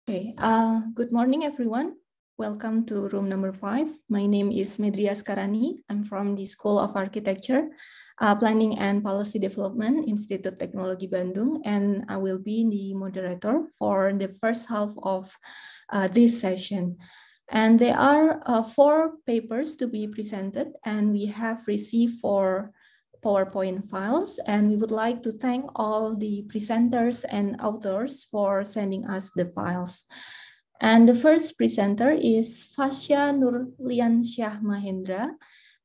Okay, good morning, everyone. Welcome to room number 5. My name is Medria. I'm from the School of Architecture, Planning and Policy Development, Institute Teknologi Bandung, and I will be the moderator for the first half of this session. And there are 4 papers to be presented, and we have received 4 PowerPoint files, and we would like to thank all the presenters and authors for sending us the files. And the first presenter is Fasya Nurliansyah Mahendra.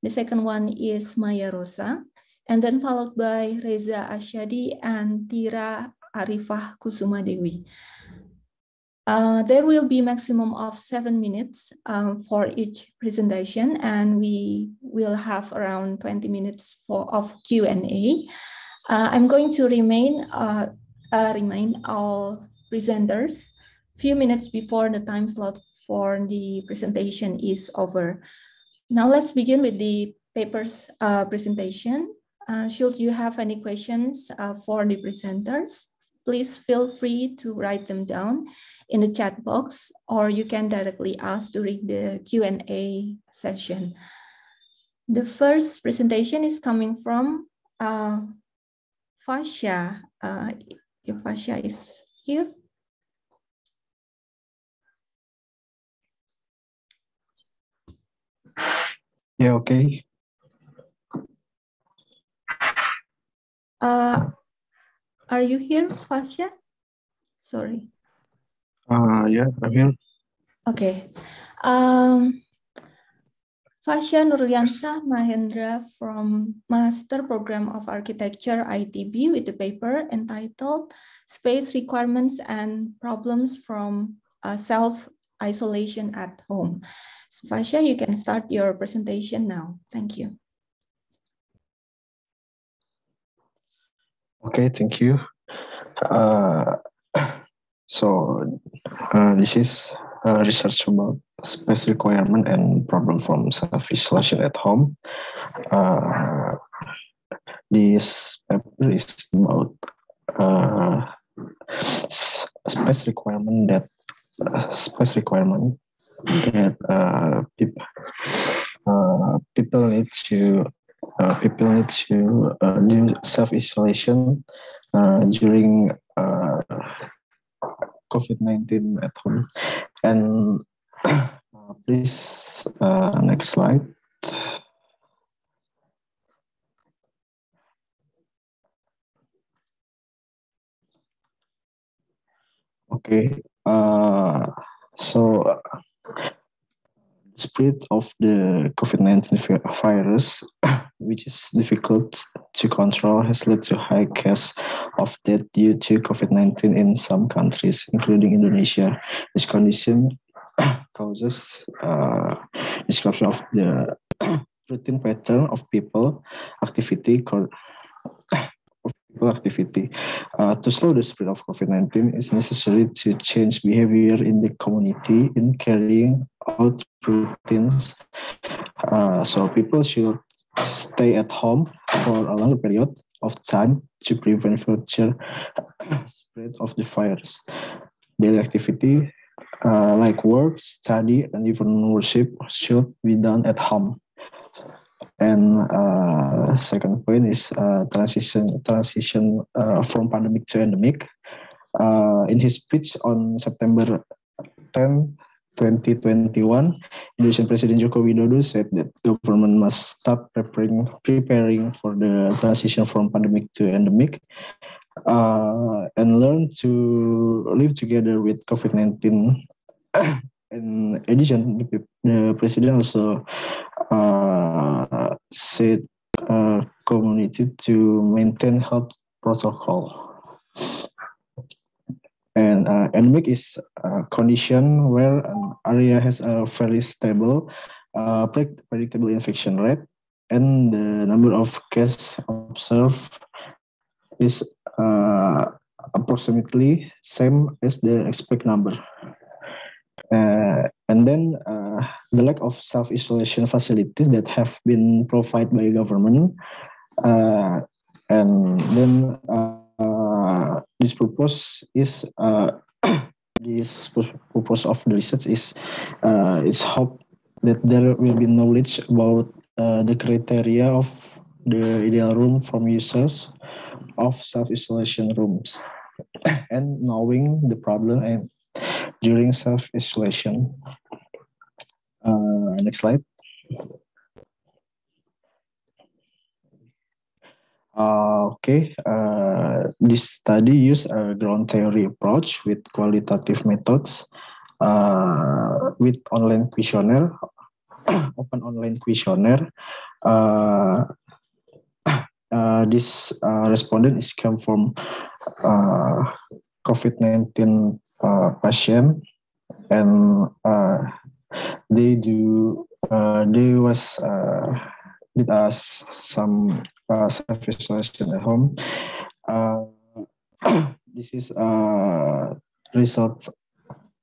The second one is Maya Rosa, and then followed by Reza Asyadi and Tira Arifah Kusuma Dewi. There will be maximum of 7 minutes for each presentation, and we will have around 20 minutes of Q&A. I'm going to remind all presenters few minutes before the time slot for the presentation is over. Now let's begin with the paper's presentation. Should you have any questions for the presenters, please feel free to write them down in the chat box, or you can directly ask during the Q&A session. The first presentation is coming from Fasya. If Fasya is here. Yeah, okay. Are you here, Fasya? Sorry. Yeah, I'm here. Okay. Fasya Nurliansyah Mahendra from Master Program of Architecture ITB with the paper entitled Space Requirements and Problems from Self-Isolation at Home. So Fasya, you can start your presentation now. Thank you. Okay, thank you. This is research about space requirement and problem from self-isolation at home. This paper is about space requirement that people need to do self-isolation during COVID-19 at home. And please, next slide. Okay, so spread of the COVID-19 virus, which is difficult to control, has led to high case of death due to COVID-19 in some countries, including Indonesia. This condition causes disruption of the routine pattern of people activity. To slow the spread of COVID-19, it's necessary to change behavior in the community in carrying out routines. So people should stay at home for a longer period of time to prevent future spread of the virus. Daily activity like work, study, and even worship should be done at home. And second point is transition from pandemic to endemic. In his speech on September 10, 2021, Indonesian President Joko Widodo said that government must start preparing for the transition from pandemic to endemic and learn to live together with COVID-19. In addition, the president also said community to maintain health protocol. And endemic is a condition where an area has a fairly stable, predictable infection rate, and the number of cases observed is approximately same as the expected number. And then the lack of self-isolation facilities that have been provided by government. And then this purpose is this purpose of the research is it's hope that there will be knowledge about the criteria of the ideal room from users of self-isolation rooms and knowing the problem and during self-isolation. Next slide. This study used a ground theory approach with qualitative methods with online questionnaire, open online questionnaire. This respondent is come from COVID-19 patient, and they did us some self-isolation at home. This is result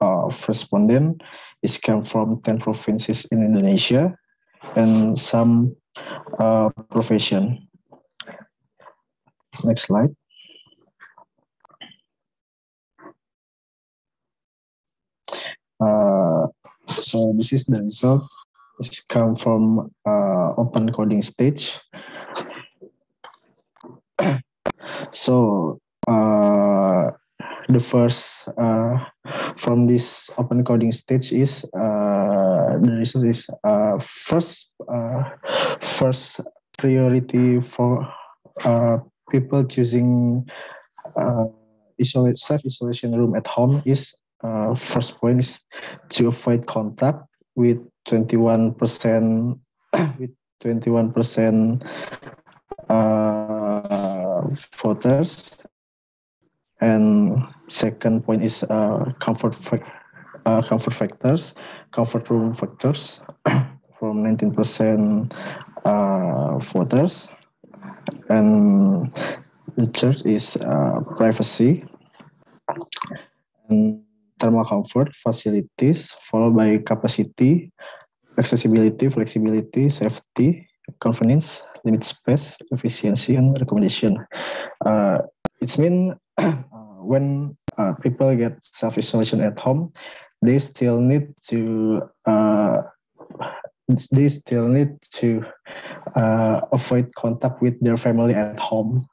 of respondent is come from 10 provinces in Indonesia and some profession. Next slide. So this is the result. This come from open coding stage. So the first from this open coding stage is the result is first priority for people choosing self-isolation room at home is first point is to avoid contact with 21% with 21% voters, and second point is comfort room factors from 19% voters, and the third is privacy and thermal comfort facilities, followed by capacity, accessibility, flexibility, safety, convenience, limit space, efficiency, and recommendation. It's mean when people get self-isolation at home, they still need to avoid contact with their family at home,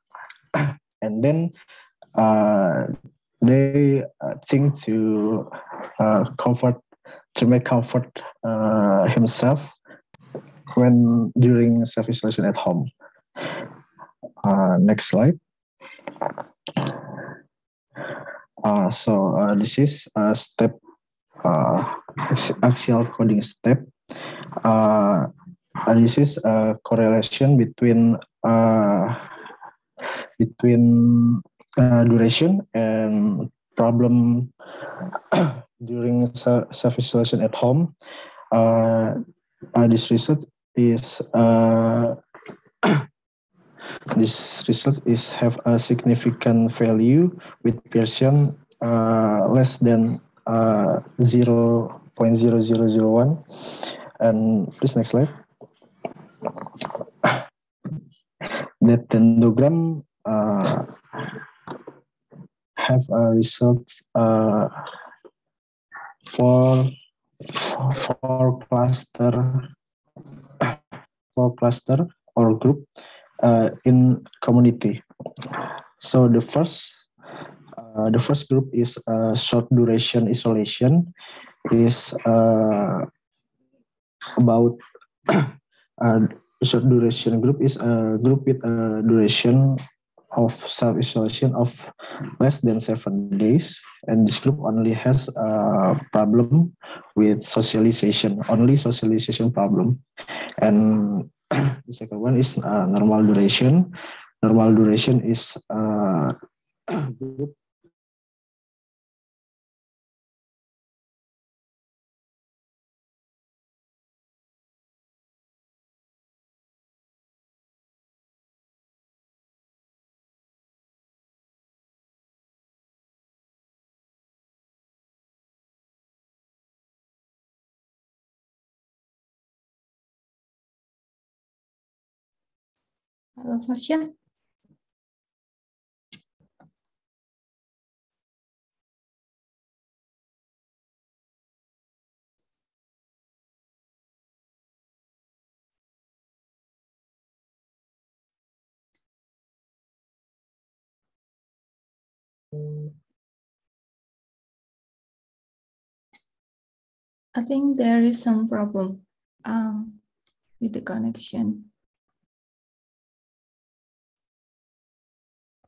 and then they think to make comfort himself when during self-isolation at home. Next slide. This is a step, axial coding step. This is a correlation between duration and problem during self-isolation at home. This result is have a significant value with Pearson less than 0.0001. And please next slide. The dendrogram have a result for cluster or group in community. So the first group is short duration isolation, is about short duration group is a group with a duration of self-isolation of less than 7 days, and this group only has a problem with socialization problem. And the second one is normal duration. Normal duration is group Halo, Fasya. I think there is some problem with the connection.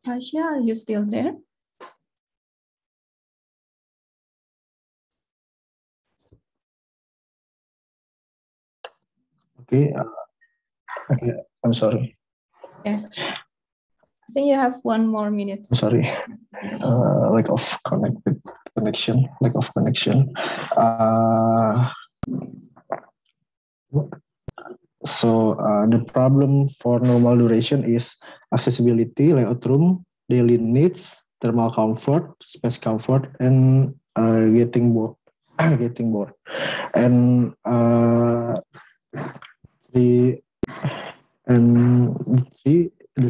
Tasha, are you still there? Okay. Okay. I'm sorry. Yeah. I think you have 1 more minute. I'm sorry. Lack of connection. Lack of connection. So the problem for normal duration is accessibility, layout room, daily needs, thermal comfort, space comfort, and getting bored. Getting bored. And the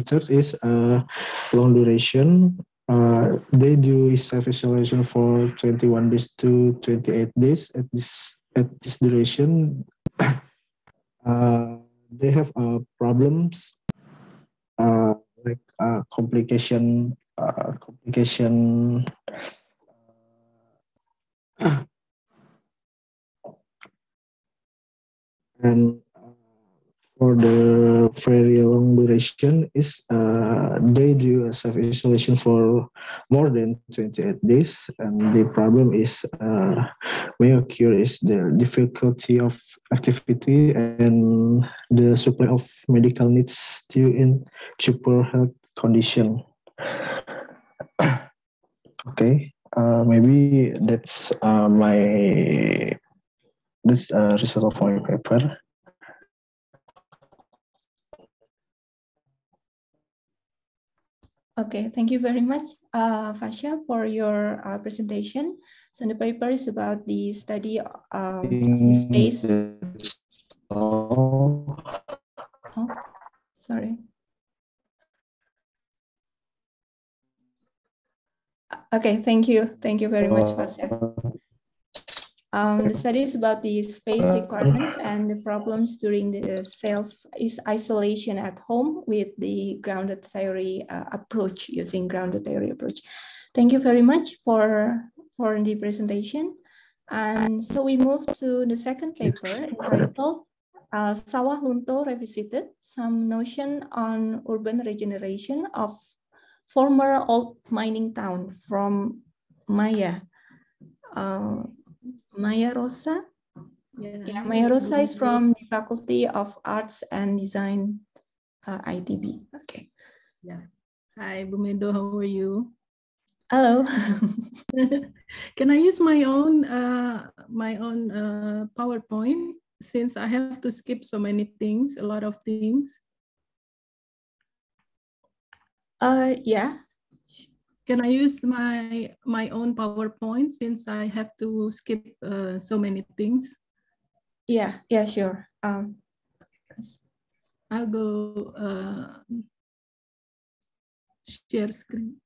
third is long duration. They do self-isolation for 21 days to 28 days. At this duration, they have problems like complication and for the very long duration is they do a self-isolation for more than 28 days, and the problem is may occur is the difficulty of activity and the supply of medical needs due in super health condition. Okay, maybe that's result of my paper. Okay, thank you very much, Fasha, for your presentation. So the paper is about the study of the space. Oh, sorry. Okay, thank you. Thank you very much, Fasha. The study is about the space requirements and the problems during the self-isolation at home with the grounded theory approach, using grounded theory approach. Thank you very much for the presentation. And so we move to the second paper entitled Sawah Lunto Revisited, Some Notion on Urban Regeneration of Former Old Mining Town, from Maya. Maya Rosa? Yeah, Maya Rosa is from the Faculty of Arts and Design, ITB. Okay. Yeah. Hi, Bumedo, how are you? Hello. Can I use my own PowerPoint, since I have to skip so many things, a lot of things? Yeah. Can I use my own PowerPoint, since I have to skip so many things? Yeah, sure. I'll go share screen.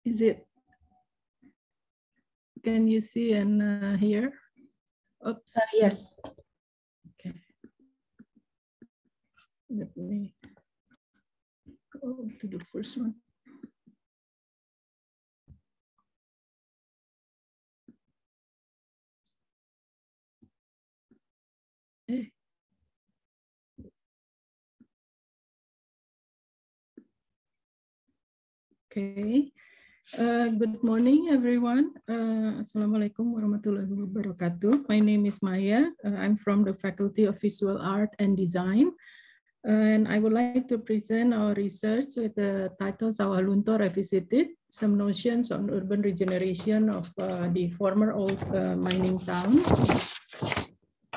Is it? Can you see and hear? Oops. Yes. Okay. Let me go to the first one. Okay. Good morning, everyone. Assalamualaikum warahmatullahi wabarakatuh. My name is Maya. I'm from the Faculty of Visual Art and Design. And I would like to present our research with the title Sawah Lunto Revisited, Some Notions on Urban Regeneration of the Former Old Mining Town.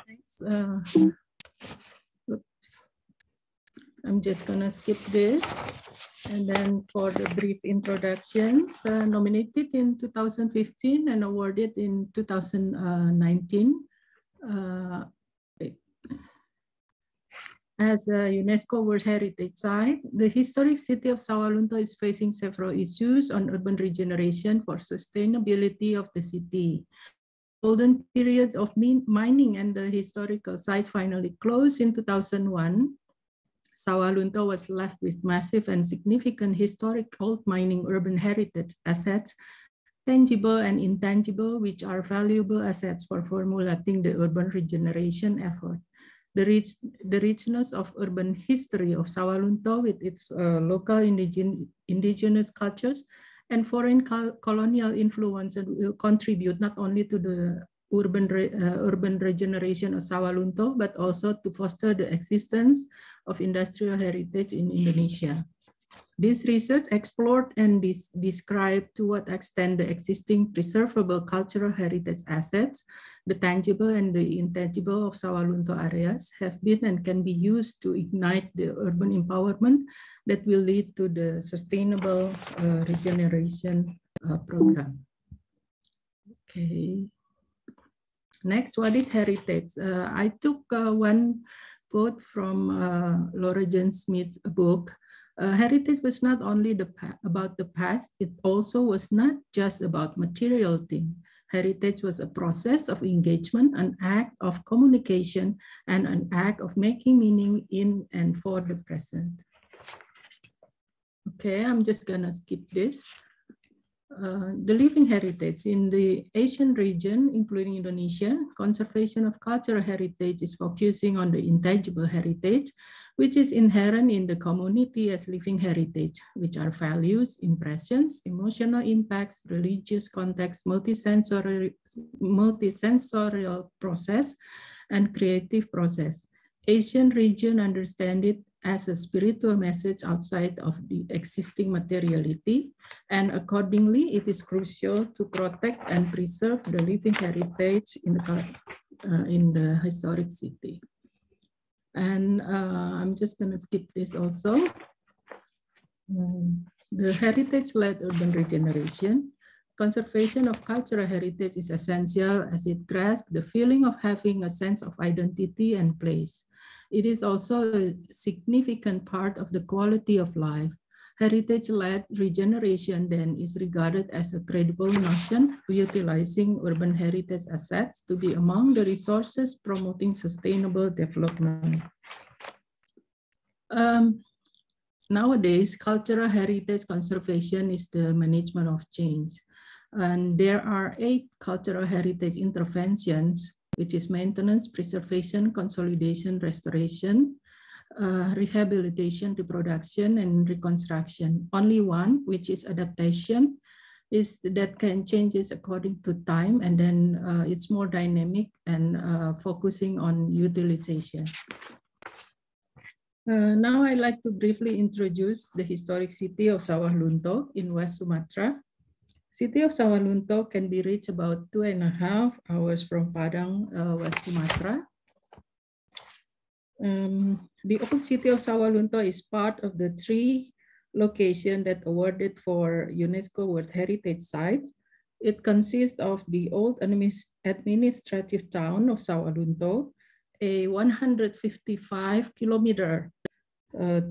Thanks. Oops. I'm just gonna skip this. And then for the brief introductions, nominated in 2015 and awarded in 2019. As a UNESCO World Heritage Site, the historic city of Sawah Lunto is facing several issues on urban regeneration for sustainability of the city. Golden period of mining and the historical site finally closed in 2001. Sawalunto was left with massive and significant historic old mining urban heritage assets, tangible and intangible, which are valuable assets for formulating the urban regeneration effort. The richness of urban history of Sawalunto with its local indigenous cultures and foreign colonial influence will contribute not only to the urban regeneration of Sawalunto, but also to foster the existence of industrial heritage in Indonesia. This research explored and described to what extent the existing preservable cultural heritage assets, the tangible and the intangible of Sawalunto areas, have been and can be used to ignite the urban empowerment that will lead to the sustainable regeneration program. Okay. Next, what is heritage? I took one quote from Laura Jane Smith's book. Heritage was not only about the past, it also was not just about material things. Heritage was a process of engagement, an act of communication, and an act of making meaning in and for the present. Okay, I'm just gonna skip this. The living heritage in the Asian region, including Indonesia, conservation of cultural heritage is focusing on the intangible heritage, which is inherent in the community as living heritage, which are values, impressions, emotional impacts, religious context, multisensorial process, and creative process. Asian region understand it as a spiritual message outside of the existing materiality, and accordingly, it is crucial to protect and preserve the living heritage in the historic city. And I'm just gonna skip this also. The heritage-led urban regeneration. Conservation of cultural heritage is essential as it grasps the feeling of having a sense of identity and place. It is also a significant part of the quality of life. Heritage-led regeneration then is regarded as a credible notion, utilizing urban heritage assets to be among the resources promoting sustainable development. Nowadays, cultural heritage conservation is the management of change. And there are 8 cultural heritage interventions, which is maintenance, preservation, consolidation, restoration, rehabilitation, reproduction, and reconstruction. Only one, which is adaptation, is that can changes according to time, and then it's more dynamic and focusing on utilization. Now I'd like to briefly introduce the historic city of Sawalunto in West Sumatra. City of Sawalunto can be reached about 2.5 hours from Padang, West Sumatra. The old city of Sawalunto is part of the 3 locations that awarded for UNESCO World Heritage Sites. It consists of the old administrative town of Sawalunto, a 155-kilometer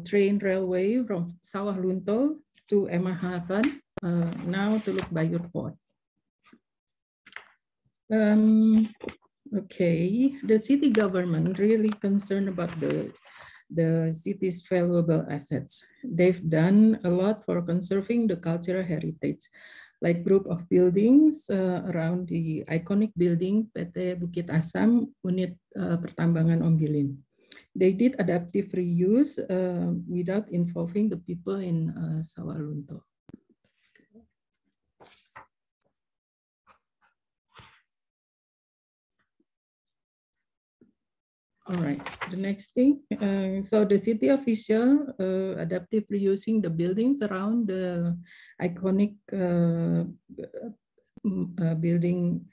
train railway from Sawalunto to Emahavan, now to Lukbayur Port. Okay, the city government really concerned about the city's valuable assets. They've done a lot for conserving the cultural heritage, like group of buildings around the iconic building PT Bukit Asam, Unit Pertambangan Ombilin. They did adaptive reuse without involving the people in Sawalunto. All right, the next thing. So the city official adaptive reusing the buildings around the iconic building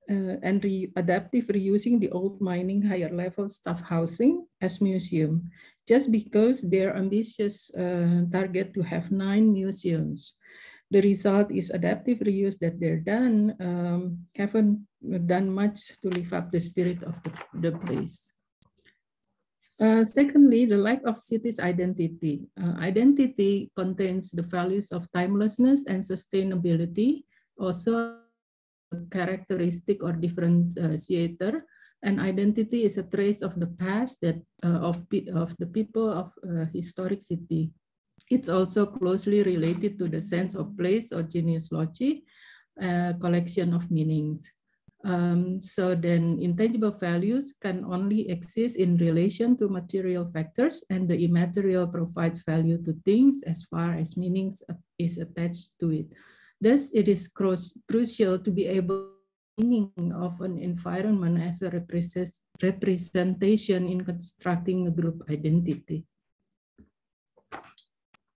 and adaptive reusing the old mining higher level staff housing as museum, just because their ambitious target to have 9 museums. The result is adaptive reuse that they're done haven't done much to live up the spirit of the place. Secondly, the lack of city's identity. Identity contains the values of timelessness and sustainability, also characteristic or differentiator An identity is a trace of the past that of the people of a historic city. It's also closely related to the sense of place or genealogy, collection of meanings. So then intangible values can only exist in relation to material factors, and the immaterial provides value to things as far as meanings is attached to it. Thus, it is crucial to be able to meaning of an environment as a representation in constructing a group identity.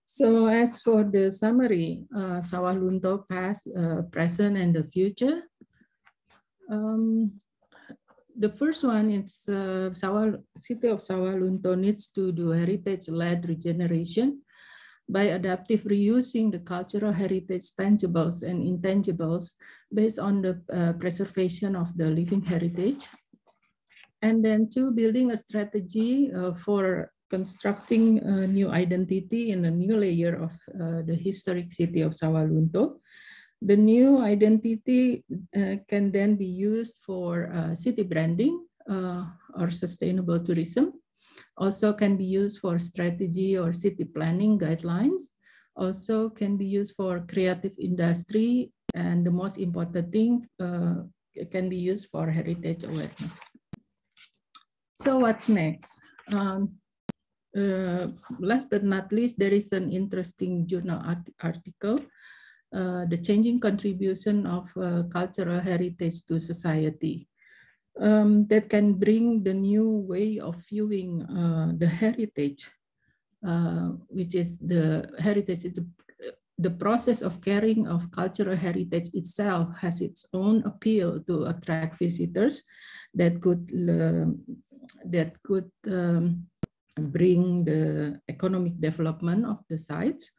So as for the summary, Sawah Lunto past, present, and the future. The first one is city of Sawah Lunto needs to do heritage-led regeneration by adaptive reusing the cultural heritage tangibles and intangibles based on the preservation of the living heritage. And then two, building a strategy for constructing a new identity in a new layer of the historic city of Sawah Lunto. The new identity can then be used for city branding or sustainable tourism. Also can be used for strategy or city planning guidelines. Also can be used for creative industry. And the most important thing, it can be used for heritage awareness. So what's next? Last but not least, there is an interesting journal article, the changing contribution of cultural heritage to society, that can bring the new way of viewing the heritage, which is the heritage. The process of caring of cultural heritage itself has its own appeal to attract visitors that could bring the economic development of the sites.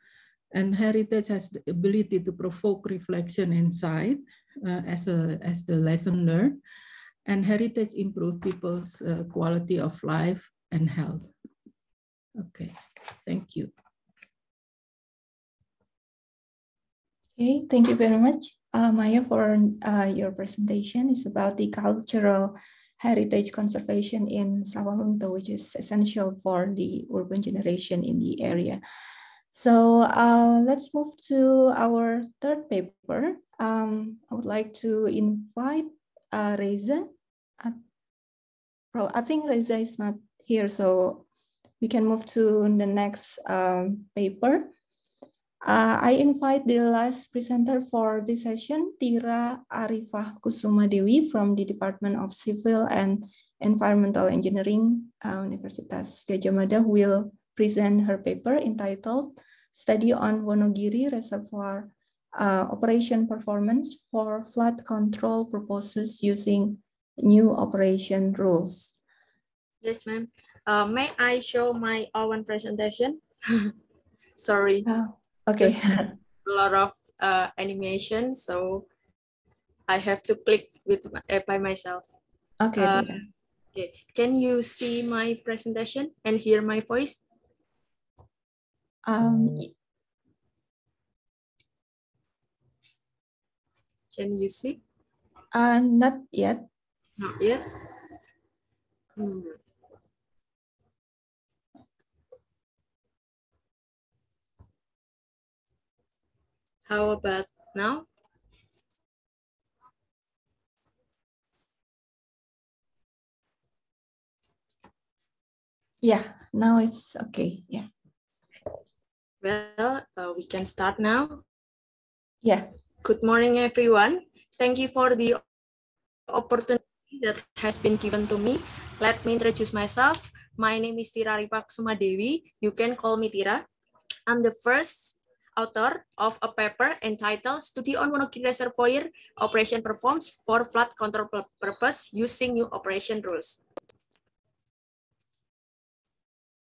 And heritage has the ability to provoke reflection inside as the lesson learned. And heritage improve people's quality of life and health. Okay, thank you. Okay, thank you very much, Maya, for your presentation. It's about the cultural heritage conservation in Sawah Lunto, which is essential for the urban generation in the area. So let's move to our third paper. I would like to invite Reza. I think Reza is not here, so we can move to the next paper. I invite the last presenter for this session, Tira Arifah Kusuma Dewi from the Department of Civil and Environmental Engineering, Universitas Gadjah Mada, who will present her paper entitled Study on Wonogiri Reservoir Operation Performance for Flood Control Purposes Using New Operation Rules. Yes, ma'am. May I show my own presentation? Sorry. Okay. A lot of animation, so I have to click with by myself. Okay. Okay. Can you see my presentation and hear my voice? Can you see? Not yet. Not yet. How about now? Yeah, now it's okay. Yeah. Well, we can start now. Yeah. Good morning, everyone. Thank you for the opportunity that has been given to me. Let me introduce myself. My name is Tira Arifah Kusuma Dewi. You can call me Tira. I'm the first author of a paper entitled Study on Wonogiri Reservoir Operation Performs for Flood Control Purpose Using New Operation Rules.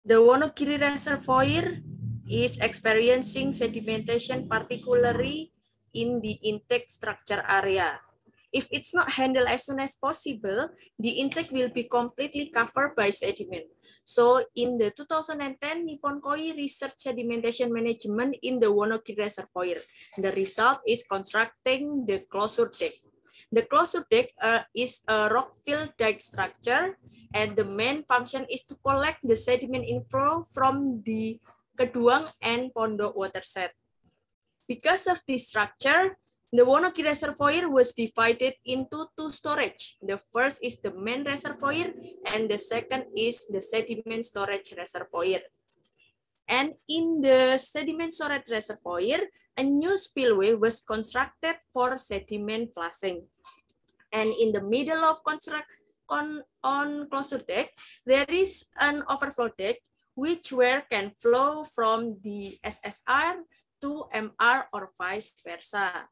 The Wonogiri Reservoir is experiencing sedimentation, particularly in the intake structure area. If it's not handled as soon as possible, the intake will be completely covered by sediment. So in the 2010 Nippon Koi Research Sedimentation Management in the Wonogiri Reservoir, the result is constructing the closure deck. The closure deck is a rock-filled dike structure, and the main function is to collect the sediment inflow from the Keduang and Pondok watershed. Because of this structure, the Wonogiri Reservoir was divided into two storage. The first is the main reservoir, and the second is the sediment storage reservoir. And in the sediment storage reservoir, a new spillway was constructed for sediment flushing. And in the middle of on closure deck, there is an overflow deck which can flow from the SSR to MR or vice versa.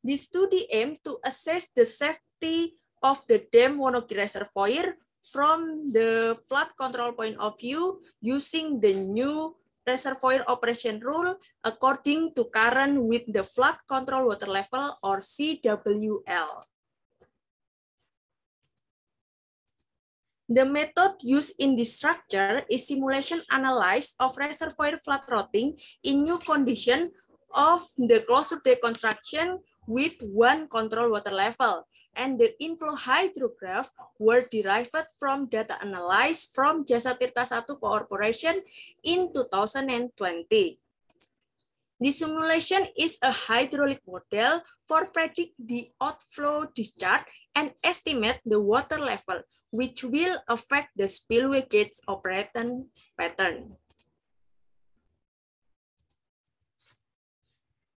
This study aimed to assess the safety of the dam Wonogiri Reservoir from the flood control point of view using the new reservoir operation rule according to current with the flood control water level or CWL. The method used in this structure is simulation analysis of reservoir flood routing in new condition of the closure deck construction with one control water level, and the inflow hydrograph were derived from data analyzed from Jasa Tirta I Corporation in 2020. This simulation is a hydraulic model for predict the outflow discharge and estimate the water level, which will affect the spillway gates operating pattern.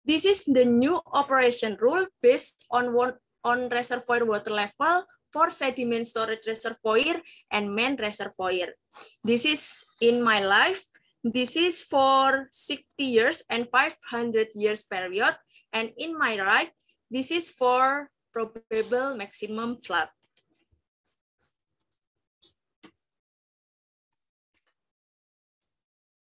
This is the new operation rule based on reservoir water level for sediment storage reservoir and main reservoir. This is in my life. This is for 60 years and 500 years period. And in my right, this is for probable maximum flood.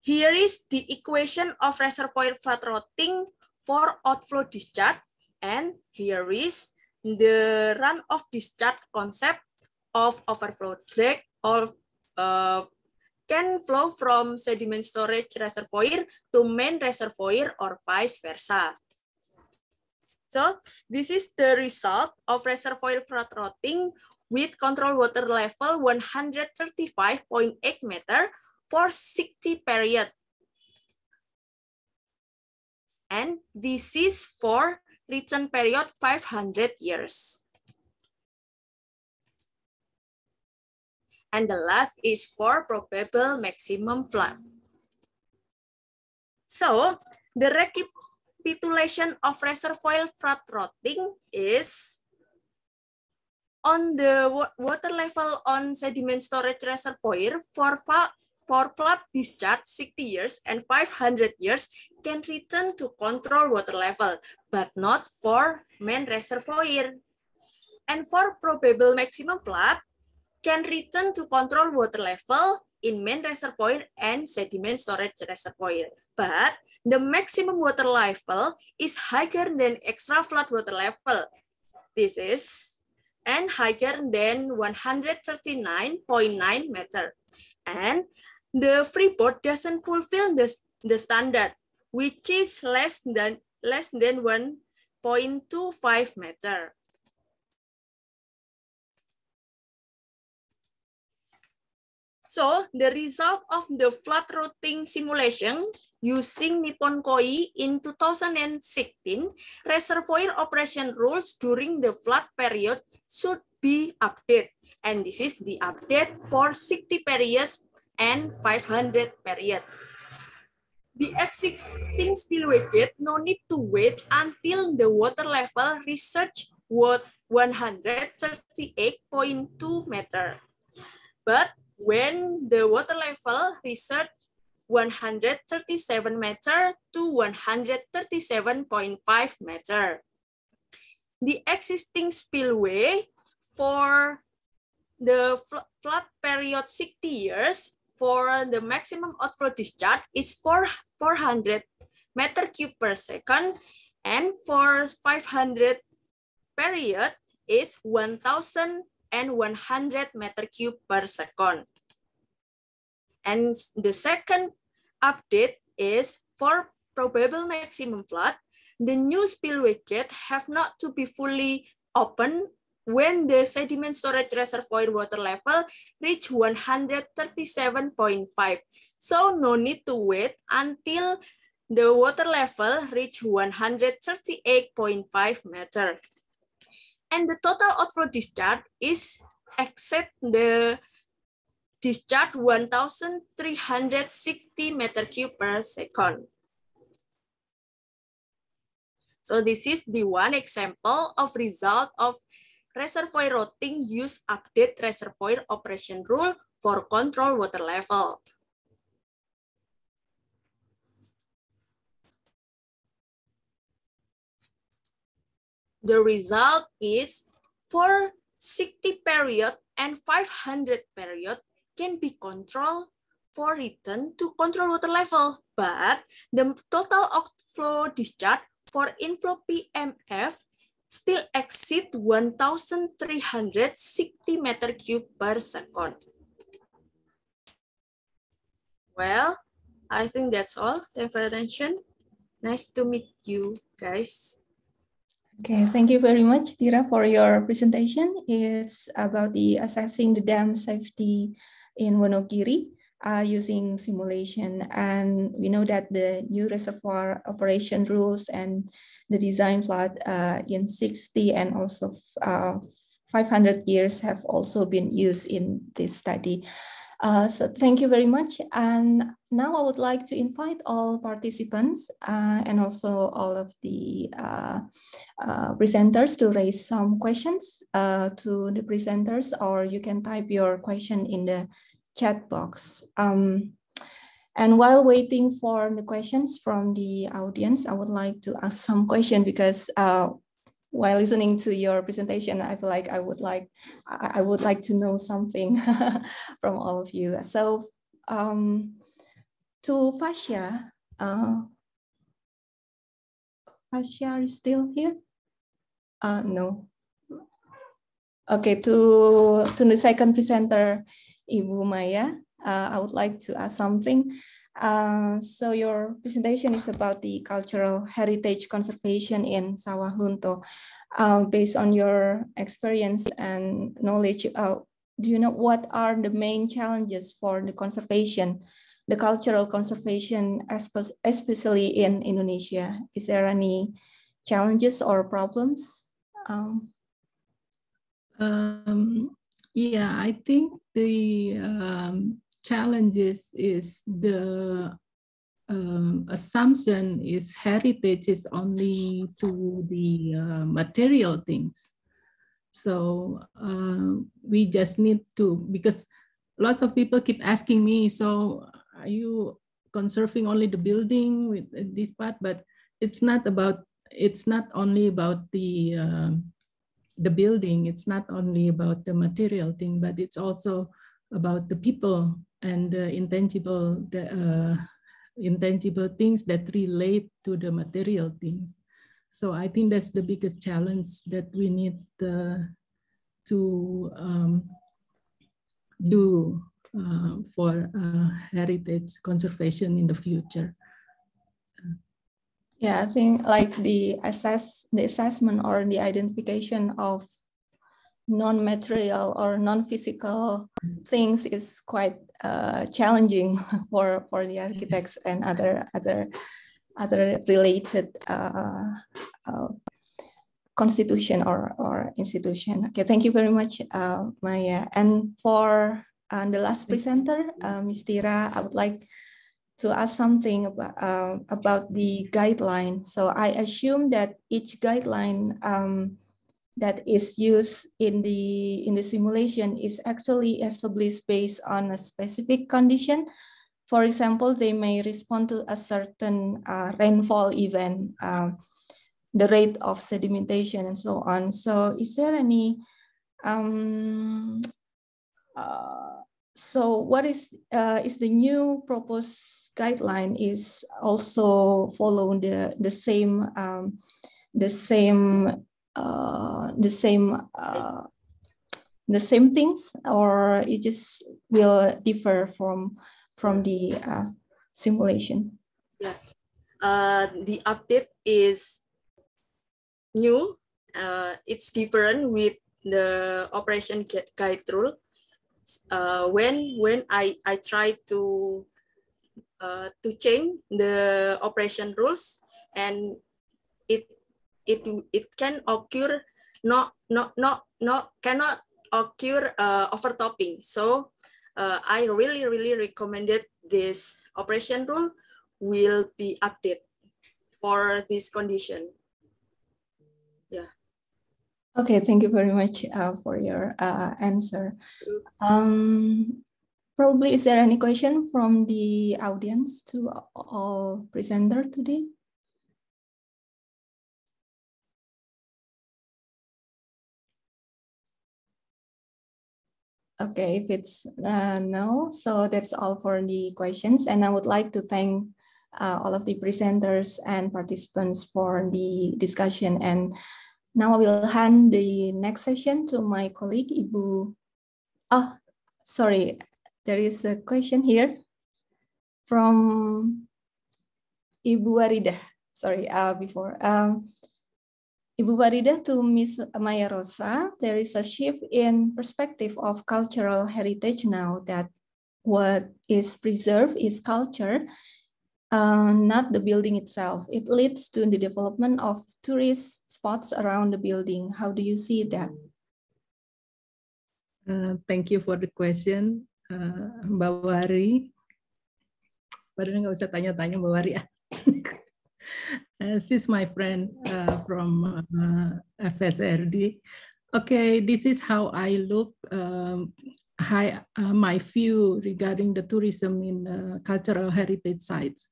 Here is the equation of reservoir flood routing for outflow discharge, and here is the run-off discharge concept of overflow deck or can flow from sediment storage reservoir to main reservoir or vice versa. So this is the result of reservoir flood routing with control water level 135.8 meter for 60 period. And this is for return period 500 years. And the last is for probable maximum flood. So the recapitulation of reservoir flood routing is on the water level on sediment storage reservoir for flood discharge 60 years and 500 years can return to control water level, but not for main reservoir. And for probable maximum flood, can return to control water level in main reservoir and sediment storage reservoir. But the maximum water level is higher than extra flood water level. This is and higher than 139.9 meter. And the freeboard doesn't fulfill the standard, which is less than 1.25 meter. So the result of the flood routing simulation using Nippon Koi in 2016, reservoir operation rules during the flood period should be updated. And this is the update for 60 periods and 500 period. The existing spillway gate no need to wait until the water level reaches 138.2 meter. But when the water level reaches 137 meter to 137.5 meter. The existing spillway for the flood period 60 years for the maximum outflow discharge is 400 meter cube per second, and for 500 period is 1,100 meter cube per second. And the second update is for probable maximum flood. the new spillway gate have not to be fully open when the sediment storage reservoir water level reach 137.5. So no need to wait until the water level reach 138.5 meter. And the total outflow discharge is except the discharge 1,360 meter cube per second. So this is the one example of result of reservoir routing use update reservoir operation rule for control water level. The result is for 60 period and 500 period can be controlled for return to control water level, but the total outflow discharge for inflow PMF still exceed 1,360 meter cube per second. Well, I think that's all. Thanks for attention. Nice to meet you guys. Okay, thank you very much, Tira, for your presentation. It's about the assessing the dam safety in Wonogiri using simulation. And we know that the new reservoir operation rules and the design plot in 60 and also 500 years have also been used in this study. So thank you very much. And now I would like to invite all participants and also all of the presenters to raise some questions to the presenters, or you can type your question in the chat box. And while waiting for the questions from the audience, I would like to ask some questions because while listening to your presentation, I feel like I would like to know something from all of you. So to Fasya, Fasya, are you still here? No. Okay, to the second presenter, Ibu Maya, I would like to ask something. So your presentation is about the cultural heritage conservation in Sawah Lunto. Based on your experience and knowledge, do you know what are the main challenges for the conservation, the cultural conservation, especially in Indonesia? Is there any challenges or problems? Yeah, I think the challenges is the assumption is heritage is only to the material things. So we just need to, because lots of people keep asking me, so are you conserving only the building with this part? But it's not only about the building, it's not only about the material thing, but it's also about the people and the intangible things that relate to the material things. So I think that's the biggest challenge that we need to do for heritage conservation in the future. Yeah, I think like the assessment or the identification of non-material or non-physical things is quite challenging for the architects and other related constitution or institution. Okay, thank you very much, Maya. And for the last presenter, Ms. Tira, I would like to ask something about the guideline. So I assume that each guideline that is used in the simulation is actually established based on a specific condition. For example, they may respond to a certain rainfall event, the rate of sedimentation, and so on. So is there any so what is the new proposed guideline is also follow the same things, or it just will differ from the simulation? Yeah, the update is new. It's different with the operation guide rule. When I try to change the operation rules, and it can occur cannot occur overtopping. So I really recommended this operation rule will be updated for this condition. Yeah. Okay, thank you very much for your answer. Probably, is there any question from the audience to all presenters today? Okay, if it's no, so that's all for the questions. And I would like to thank all of the presenters and participants for the discussion. And now I will hand the next session to my colleague, Ibu. Oh, sorry, there is a question here from Ibu Warida. Sorry, before. Ibu Warida to Ms. Maya Rosa, there is a shift in perspective of cultural heritage now that what is preserved is culture, not the building itself. It leads to the development of tourist spots around the building. How do you see that? Thank you for the question, Mbak Wari. Padahal nggak usah tanya-tanya Mbak Wari ya. She's my friend from FSRD. Okay, this is how I look, my view regarding the tourism in cultural heritage sites.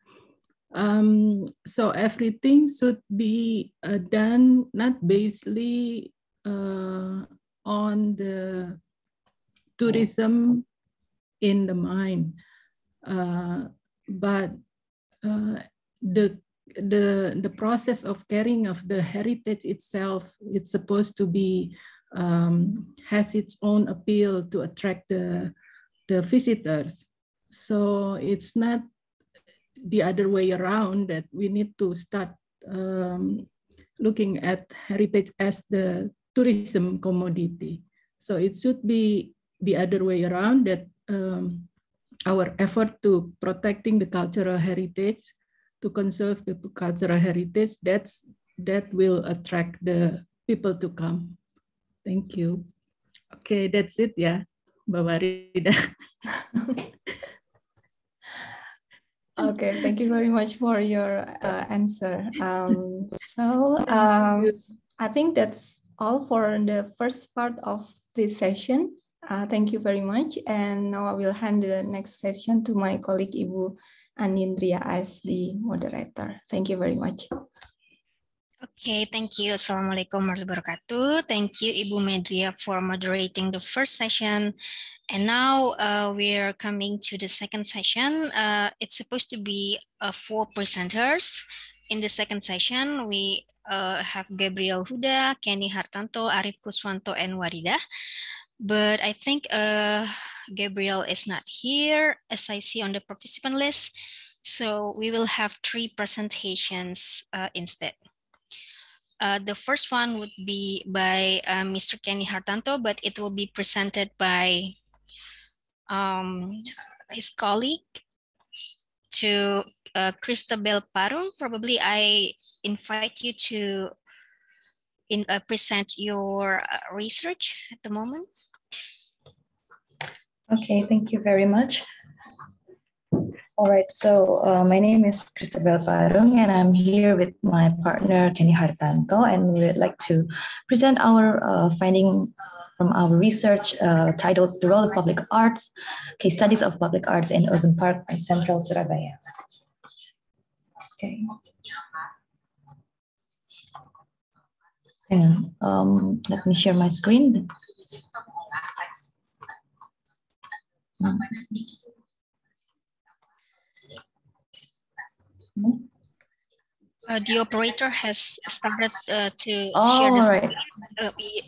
So everything should be done not basically on the tourism in the mind, but the process of caring of the heritage itself, it's supposed to be has its own appeal to attract the visitors. So it's not the other way around, that we need to start looking at heritage as the tourism commodity. So it should be the other way around, that our effort to protecting the cultural heritage, to conserve the cultural heritage, that will attract the people to come. Thank you. Okay, that's it ya, Mbak Warida. Okay, thank you very much for your answer. I think that's all for the first part of this session. Thank you very much. And now I will hand the next session to my colleague, Ibu Anindrya, as the moderator. Thank you very much. Okay, thank you. Assalamualaikum warahmatullahi wabarakatuh. Thank you, Ibu Medria, for moderating the first session. And now we're coming to the second session. It's supposed to be 4 presenters. In the second session, we have Gabriel Huda, Kenny Hartanto, Arif Kuswanto, and Warida. But I think Gabriel is not here, as I see on the participant list. So we will have 3 presentations instead. The first one would be by Mr. Kenny Hartanto, but it will be presented by his colleague to Christabel Parung. Probably I invite you to present your research at the moment. Okay, thank you very much. All right, so my name is Christabel Parung, and I'm here with my partner Kenny Hartanto, and we would like to present our finding from our research titled "The Role of Public Arts: Case Studies of Public Arts in Urban Park and Central Surabaya." Okay. Hang on, let me share my screen. The operator has started to share the screen.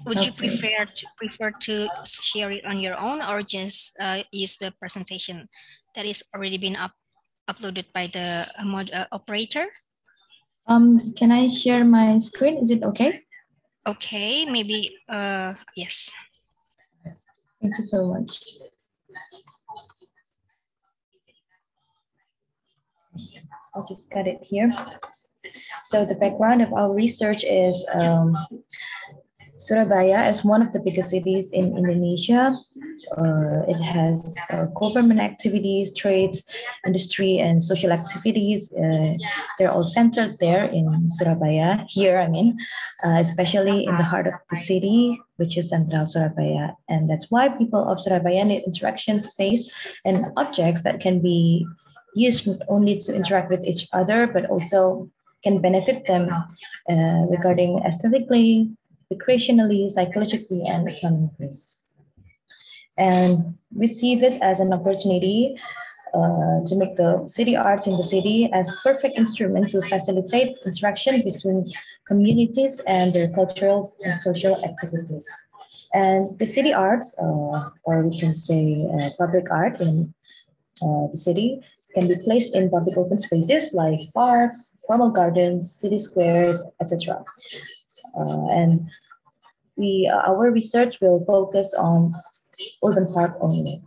Would you prefer to share it on your own, or just use the presentation that is already been uploaded by the operator? Can I share my screen? Is it okay? Okay, maybe, yes. Thank you so much. I'll just cut it here. So the background of our research is Surabaya is one of the biggest cities in Indonesia. It has government activities, trades, industry, and social activities. They're all centered there in Surabaya, here, I mean, especially in the heart of the city, which is Central Surabaya. And that's why people of Surabaya need interaction space and objects that can be used not only to interact with each other, but also can benefit them regarding aesthetically, recreationally, psychologically, and economically. And we see this as an opportunity to make the city arts in the city as perfect instrument to facilitate interaction between communities and their cultural and social activities. And the city arts, or we can say public art in the city, can be placed in public open spaces like parks, formal gardens, city squares, etc. And our research will focus on urban park only.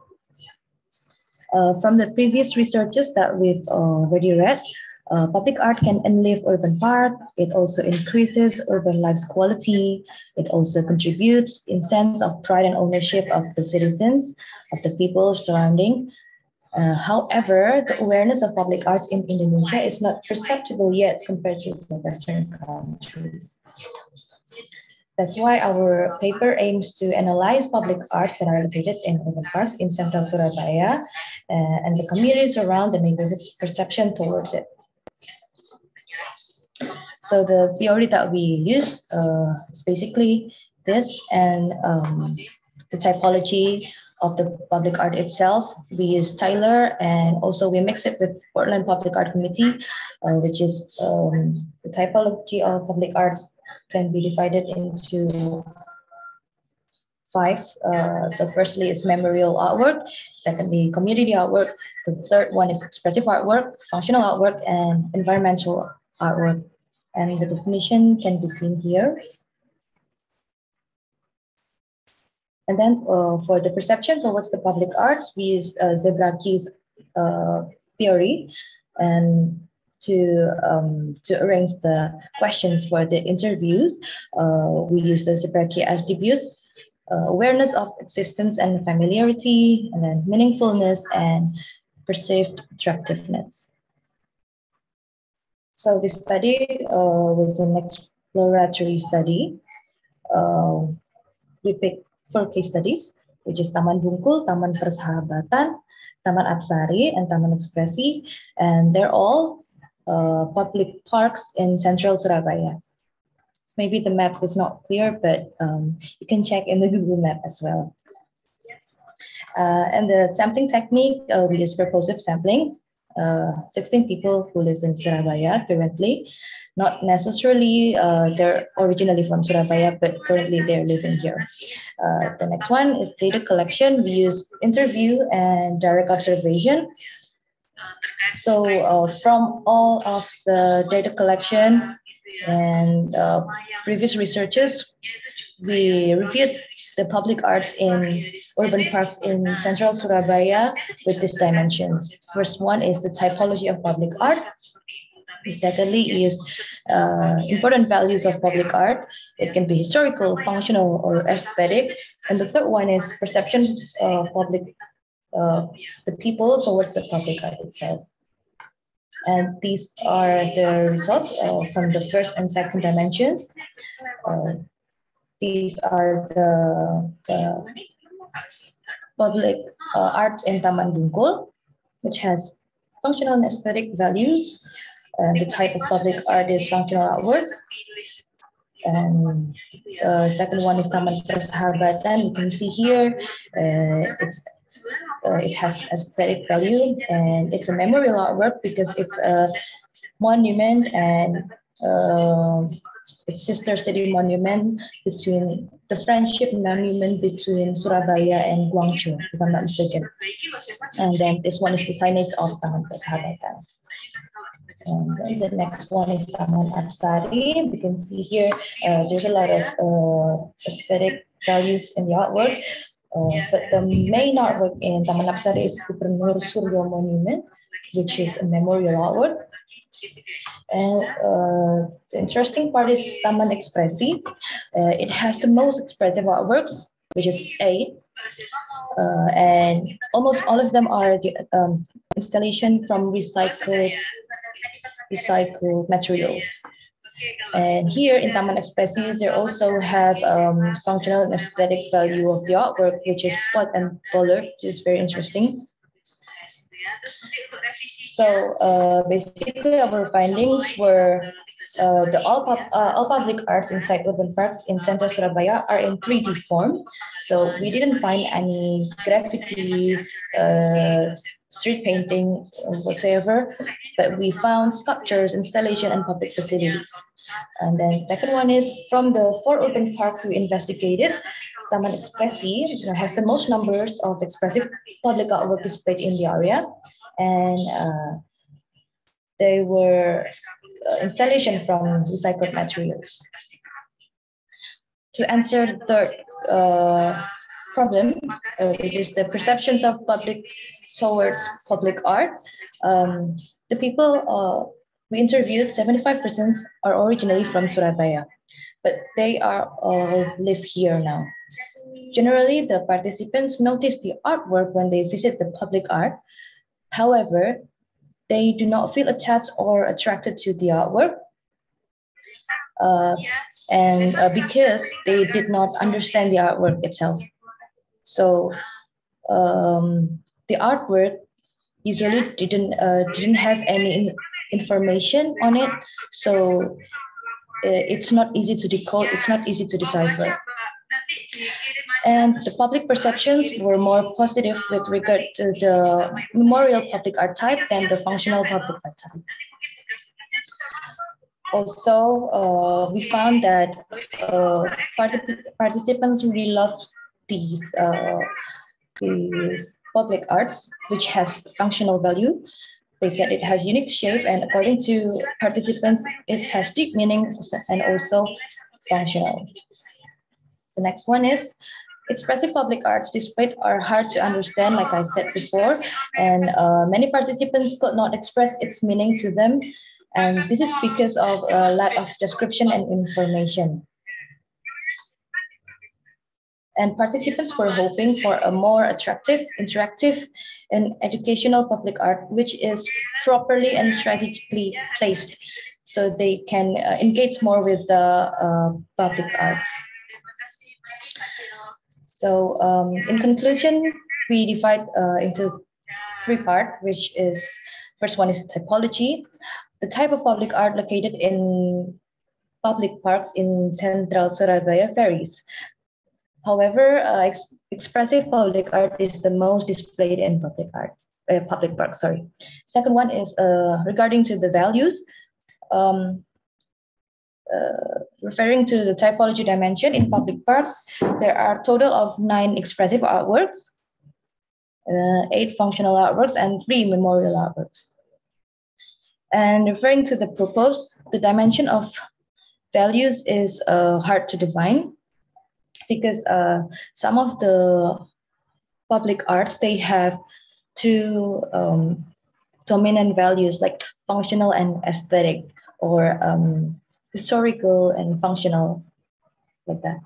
From the previous researches that we've already read, public art can enlive urban park. It also increases urban life's quality. It also contributes in sense of pride and ownership of the citizens, of the people surrounding. However, the awareness of public arts in Indonesia is not perceptible yet compared to the Western countries. That's why our paper aims to analyze public arts that are located in urban parks in Central Surabaya and the communities around the neighborhood's perception towards it. So the theory that we use is basically this, and the typology of the public art itself. We use Tyler, and also we mix it with Portland Public Art Committee, which is the typology of public arts can be divided into 5. So firstly is memorial artwork, secondly community artwork, the third one is expressive artwork, functional artwork, and environmental artwork. And the definition can be seen here. And then for the perception towards the public arts, we use Zebraki's theory, and to arrange the questions for the interviews, we use the Zebraki attributes, awareness of existence and familiarity, and then meaningfulness and perceived attractiveness. So this study was an exploratory study. We picked 4 case studies, which is Taman Bungkul, Taman Persahabatan, Taman Apsari, and Taman Ekspresi, and they're all public parks in Central Surabaya. So maybe the map is not clear, but you can check in the Google map as well. And the sampling technique, we use propositive sampling. 16 people who lives in Surabaya currently, not necessarily they're originally from Surabaya, but currently they're living here. The next one is data collection. We use interview and direct observation. So from all of the data collection and previous researches, we reviewed the public arts in urban parks in Central Surabaya with these dimensions. First one is the typology of public art. Secondly is important values of public art. It can be historical, functional, or aesthetic. And the third one is perception of public, the people towards the public art itself. And these are the results from the first and second dimensions. These are the public arts in Taman Bungkul, which has functional and aesthetic values. And the type of public art is functional artworks. And second one is Taman Persahabatan. You can see here, it has aesthetic value, and it's a memorial artwork because it's a monument and it's sister city monument between the friendship monument between Surabaya and Guangzhou, if I'm not mistaken. And then this one is the signage of Taman Persahabatan. And then the next one is Taman Apsari. We can see here there's a lot of aesthetic values in the artwork. But the main artwork in Taman Apsari is Gubernur Suryo Monument, which is a memorial artwork. And the interesting part is Taman Expressive. It has the most expressive artworks, which is 8. And almost all of them are the installation from recycled materials. And here in Taman Expressive, they also have functional and aesthetic value of the artwork, which is pot and color, which is very interesting. So basically, our findings were all public arts inside urban parks in Central Surabaya are in 3D form. So we didn't find any graffiti, street painting whatsoever, but we found sculptures, installation, and public facilities. And then second one is from the 4 urban parks we investigated, Taman Expressive has the most numbers of expressive public artwork displayed in the area. And they were installation from recycled materials. To answer the third problem, which is the perceptions of public towards public art, the people we interviewed, 75% are originally from Surabaya, but they are all live here now. Generally, the participants notice the artwork when they visit the public art. However, they do not feel attached or attracted to the artwork. And because they did not understand the artwork itself. So the artwork usually didn't have any information on it. So it's not easy to decode, it's not easy to decipher. And the public perceptions were more positive with regard to the memorial public art type than the functional public art type. Also, we found that participants really love these public arts, which has functional value. They said it has unique shape, and according to participants, it has deep meaning and also functional. The next one is expressive public arts displayed are hard to understand, like I said before, and many participants could not express its meaning to them. And this is because of a lack of description and information. And participants were hoping for a more attractive, interactive, and educational public art, which is properly and strategically placed so they can engage more with the public arts. So in conclusion, we divide into 3 parts, which is, first one is typology. The type of public art located in public parks in Central Surabaya varies. However, expressive public art is the most displayed in public parks. Sorry. Second one is regarding to the values. Referring to the typology dimension in public parks, there are a total of 9 expressive artworks, 8 functional artworks, and 3 memorial artworks. And referring to the proposed, the dimension of values is hard to define because some of the public arts, they have 2 dominant values like functional and aesthetic, or historical and functional, like that.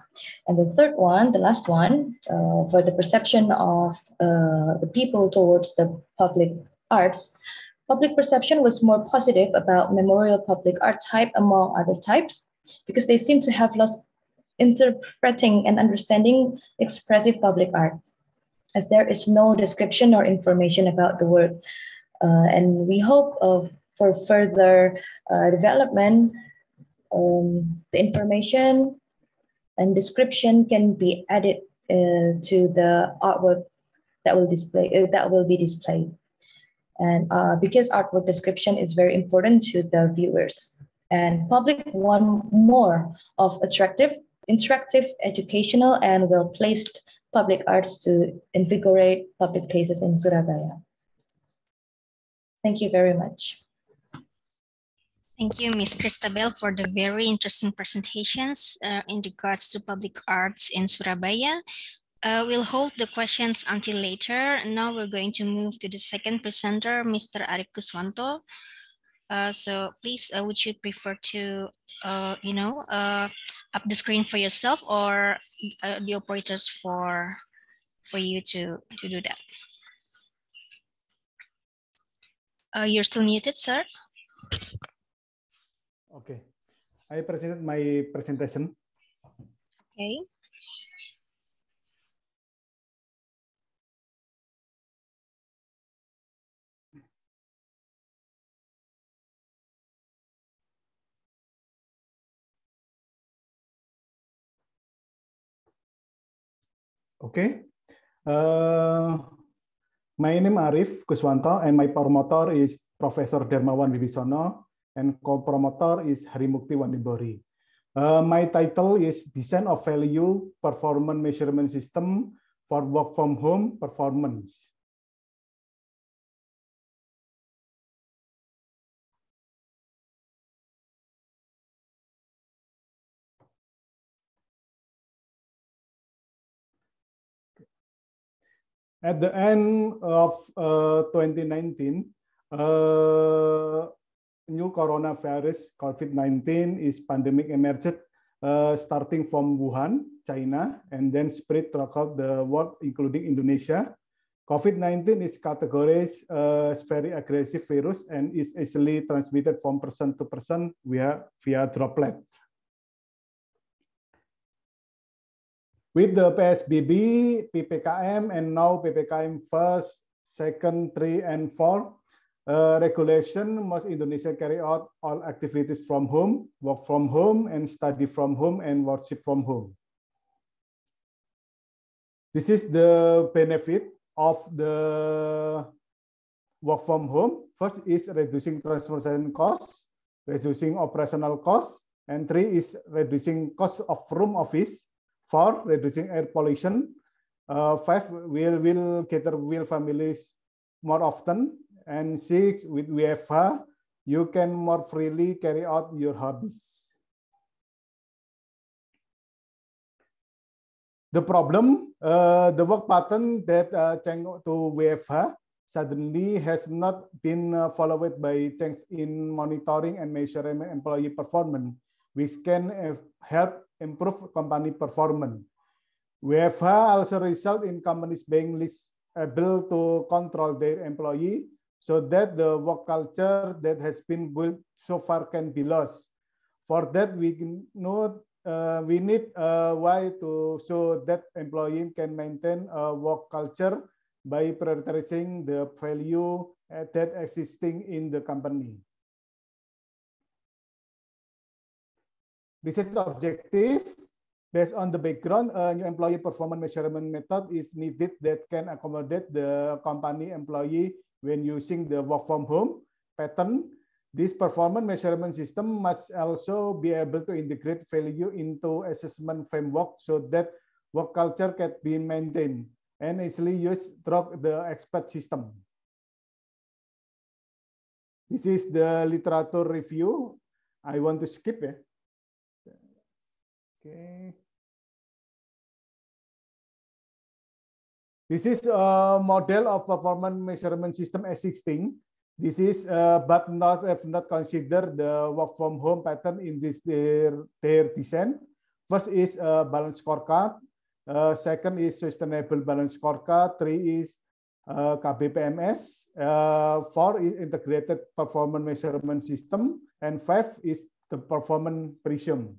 And the third one, the last one, for the perception of the people towards the public arts, public perception was more positive about memorial public art type among other types because they seem to have lost interpreting and understanding expressive public art, as there is no description or information about the work. And we hope for further development, the information and description can be added to the artwork that will be displayed. And because artwork description is very important to the viewers, and public want more of attractive, interactive, educational, and well-placed public arts to invigorate public places in Surabaya. Thank you very much. Thank you, Ms. Christabel, for the very interesting presentations in regards to public arts in Surabaya. We'll hold the questions until later. Now we're going to move to the second presenter, Mr. Arif Kuswanto. So please, would you prefer to, up the screen for yourself, or the operators for you to do that? You're still muted, sir. Okay, I presented my presentation. Okay. Okay. My name Arif Kuswanto, and my promoter is Professor Dermawan Wibisono, and co-promoter is Harimukti Wandibori. My title is Design of Value Performance Measurement System for Work from Home Performance. At the end of 2019, new coronavirus COVID-19 is pandemic emerged, starting from Wuhan, China, and then spread throughout the world, including Indonesia. COVID-19 is categorized as very aggressive virus and is easily transmitted from person to person via droplet. With the PSBB, PPKM, and now PPKM first, second, 3, and 4, regulation, most Indonesia carry out all activities from home, work from home, and study from home, and worship from home. This is the benefit of the work from home. First is reducing transportation costs, reducing operational costs, and 3 is reducing cost of room office. 4, reducing air pollution. 5, will gather real families more often. And 6, with WFH, you can more freely carry out your hobbies. The problem, the work pattern that changed to WFH suddenly has not been followed by change in monitoring and measuring employee performance, which can help improve company performance. WFH also result in companies being less able to control their employee, so that the work culture that has been built so far can be lost. For that, we need a way to show that employee can maintain a work culture by prioritizing the value that existing in the company. Research objective, based on the background, a new employee performance measurement method is needed that can accommodate the company employee when using the work from home pattern. This performance measurement system must also be able to integrate value into assessment framework so that work culture can be maintained and easily used through the expert system. This is the literature review. I want to skip it. Okay. This is a model of performance measurement system existing. This is, but have not considered the work from home pattern in this their design. First is a balance scorecard. Second is sustainable balance scorecard. 3 is KBPMS. 4 is integrated performance measurement system, and 5 is the performance prism.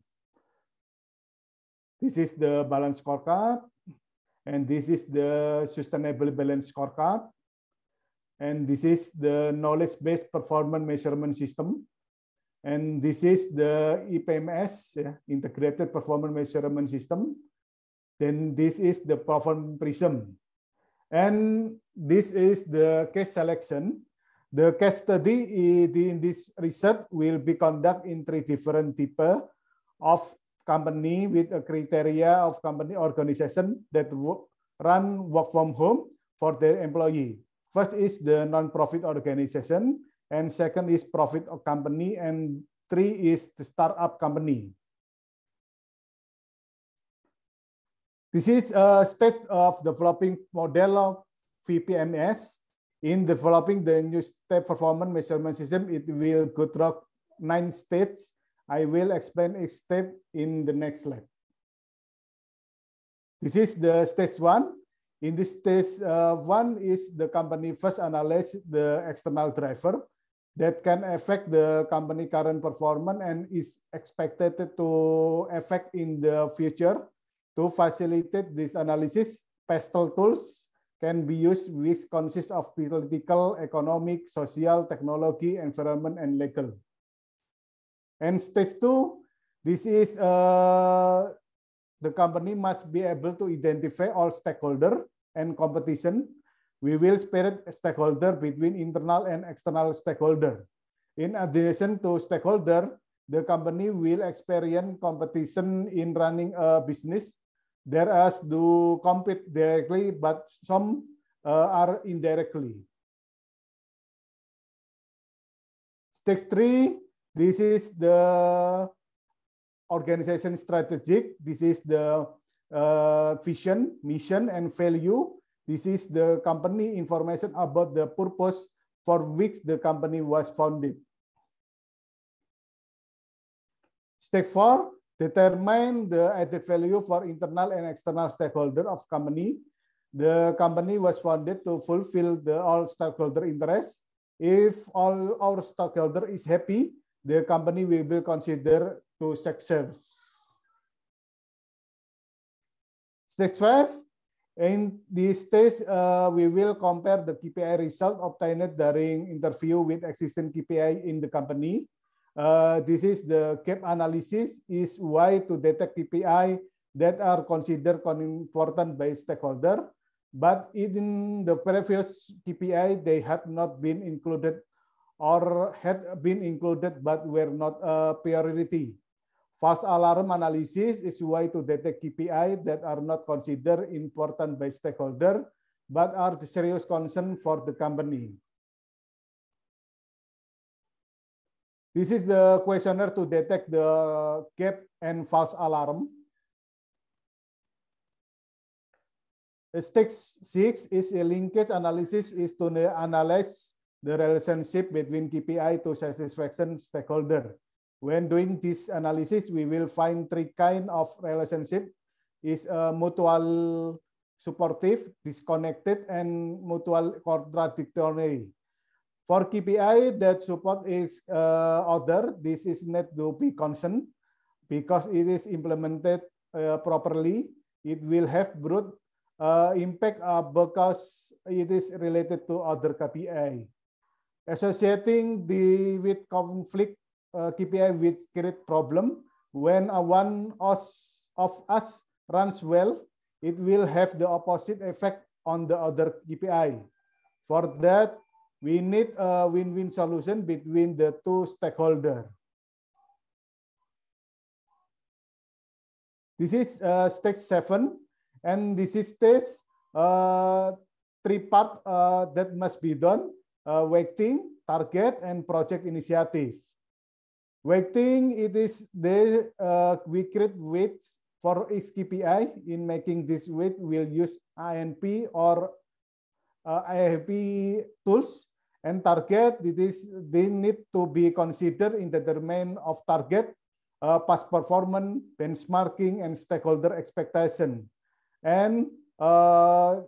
This is the balance scorecard, and this is the sustainable balance scorecard, and this is the knowledge-based performance measurement system, and this is the IPMS, integrated performance measurement system. Then this is the performance prism, and this is the case selection. The case study in this research will be conducted in 3 different types of company with a criteria of company organization that run work from home for their employee. First is the non-profit organization, and second is profit of company, and 3 is the startup company. This is a state of developing model of VPMS. In developing the new step performance measurement system, it will go through 9 stages. I will explain each step in the next slide. This is the stage 1. In this stage 1 is the company first analyze the external driver that can affect the company current performance and is expected to affect in the future. To facilitate this analysis, PESTEL tools can be used, which consist of political, economic, social, technology, environment, and legal. And stage 2, this is the company must be able to identify all stakeholder and competition. We will separate stakeholder between internal and external stakeholder. In addition to stakeholder, the company will experience competition in running a business. There are do compete directly, but some are indirectly. Stage 3, this is the organization strategic. This is the vision, mission, and value. This is the company information about the purpose for which the company was founded. Stage 4, determine the added value for internal and external stakeholder of company. The company was founded to fulfill the all stakeholder interests. If all our stakeholder is happy, the company will be considered to success. Stage 5, in this stage, we will compare the KPI result obtained during interview with existing KPI in the company. This is the gap analysis, is why to detect KPI that are considered important by stakeholder, but in the previous KPI, they had not been included or had been included but were not a priority. False alarm analysis is why to detect KPI that are not considered important by stakeholder but are the serious concern for the company. This is the questionnaire to detect the gap and false alarm. Stage 6 is a linkage analysis, is to analyze the relationship between KPI to satisfaction stakeholder. When doing this analysis, we will find 3 kinds of relationship: is mutual supportive, disconnected, and mutual contradictory. For KPI that support is other, this is not to be concerned because it is implemented properly. It will have broad impact because it is related to other KPI. Associating with conflict KPI with create problem. When one of us runs well, it will have the opposite effect on the other KPI. For that, we need a win-win solution between the 2 stakeholders. This is stage 7, and this is stage 3 part that must be done: weighting, target, and project initiative. Weighting, it is we create weights for each KPI. In making this weight, we'll use INP or IAP tools. And target, they need to be considered in the domain of target, past performance, benchmarking, and stakeholder expectation. And 3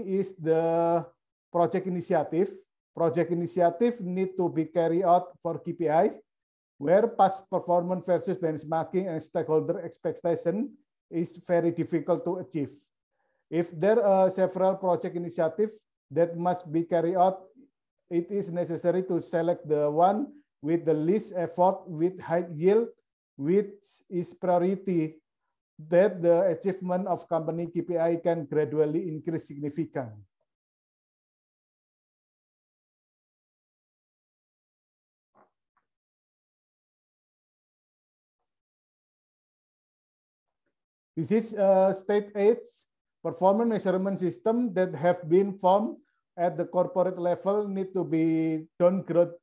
is the project initiative. Project initiative need to be carried out for KPI, where past performance versus benchmarking and stakeholder expectation is very difficult to achieve. If there are several project initiatives that must be carried out, it is necessary to select the one with the least effort with high yield, which is priority, that the achievement of company KPI can gradually increase significantly. This is stage 8 performance measurement system that have been formed at the corporate level need to be downgraded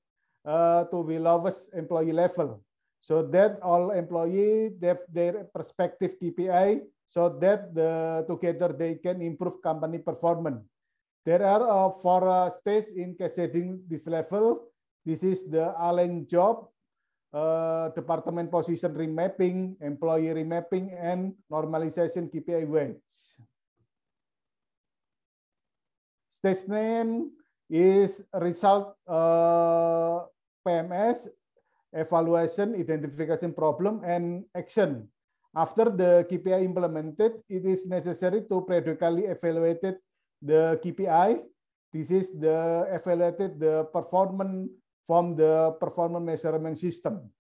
to the lowest employee level, so that all employees have their respective KPI, so that together they can improve company performance. There are 4 stages in cascading this level. This is the align job, department position remapping, employee remapping, and normalization KPI weights. Stage 9 is result PMS, evaluation, identification problem, and action. After the KPI implemented, it is necessary to periodically evaluate the KPI. This is the evaluated the performance from the performance measurement system.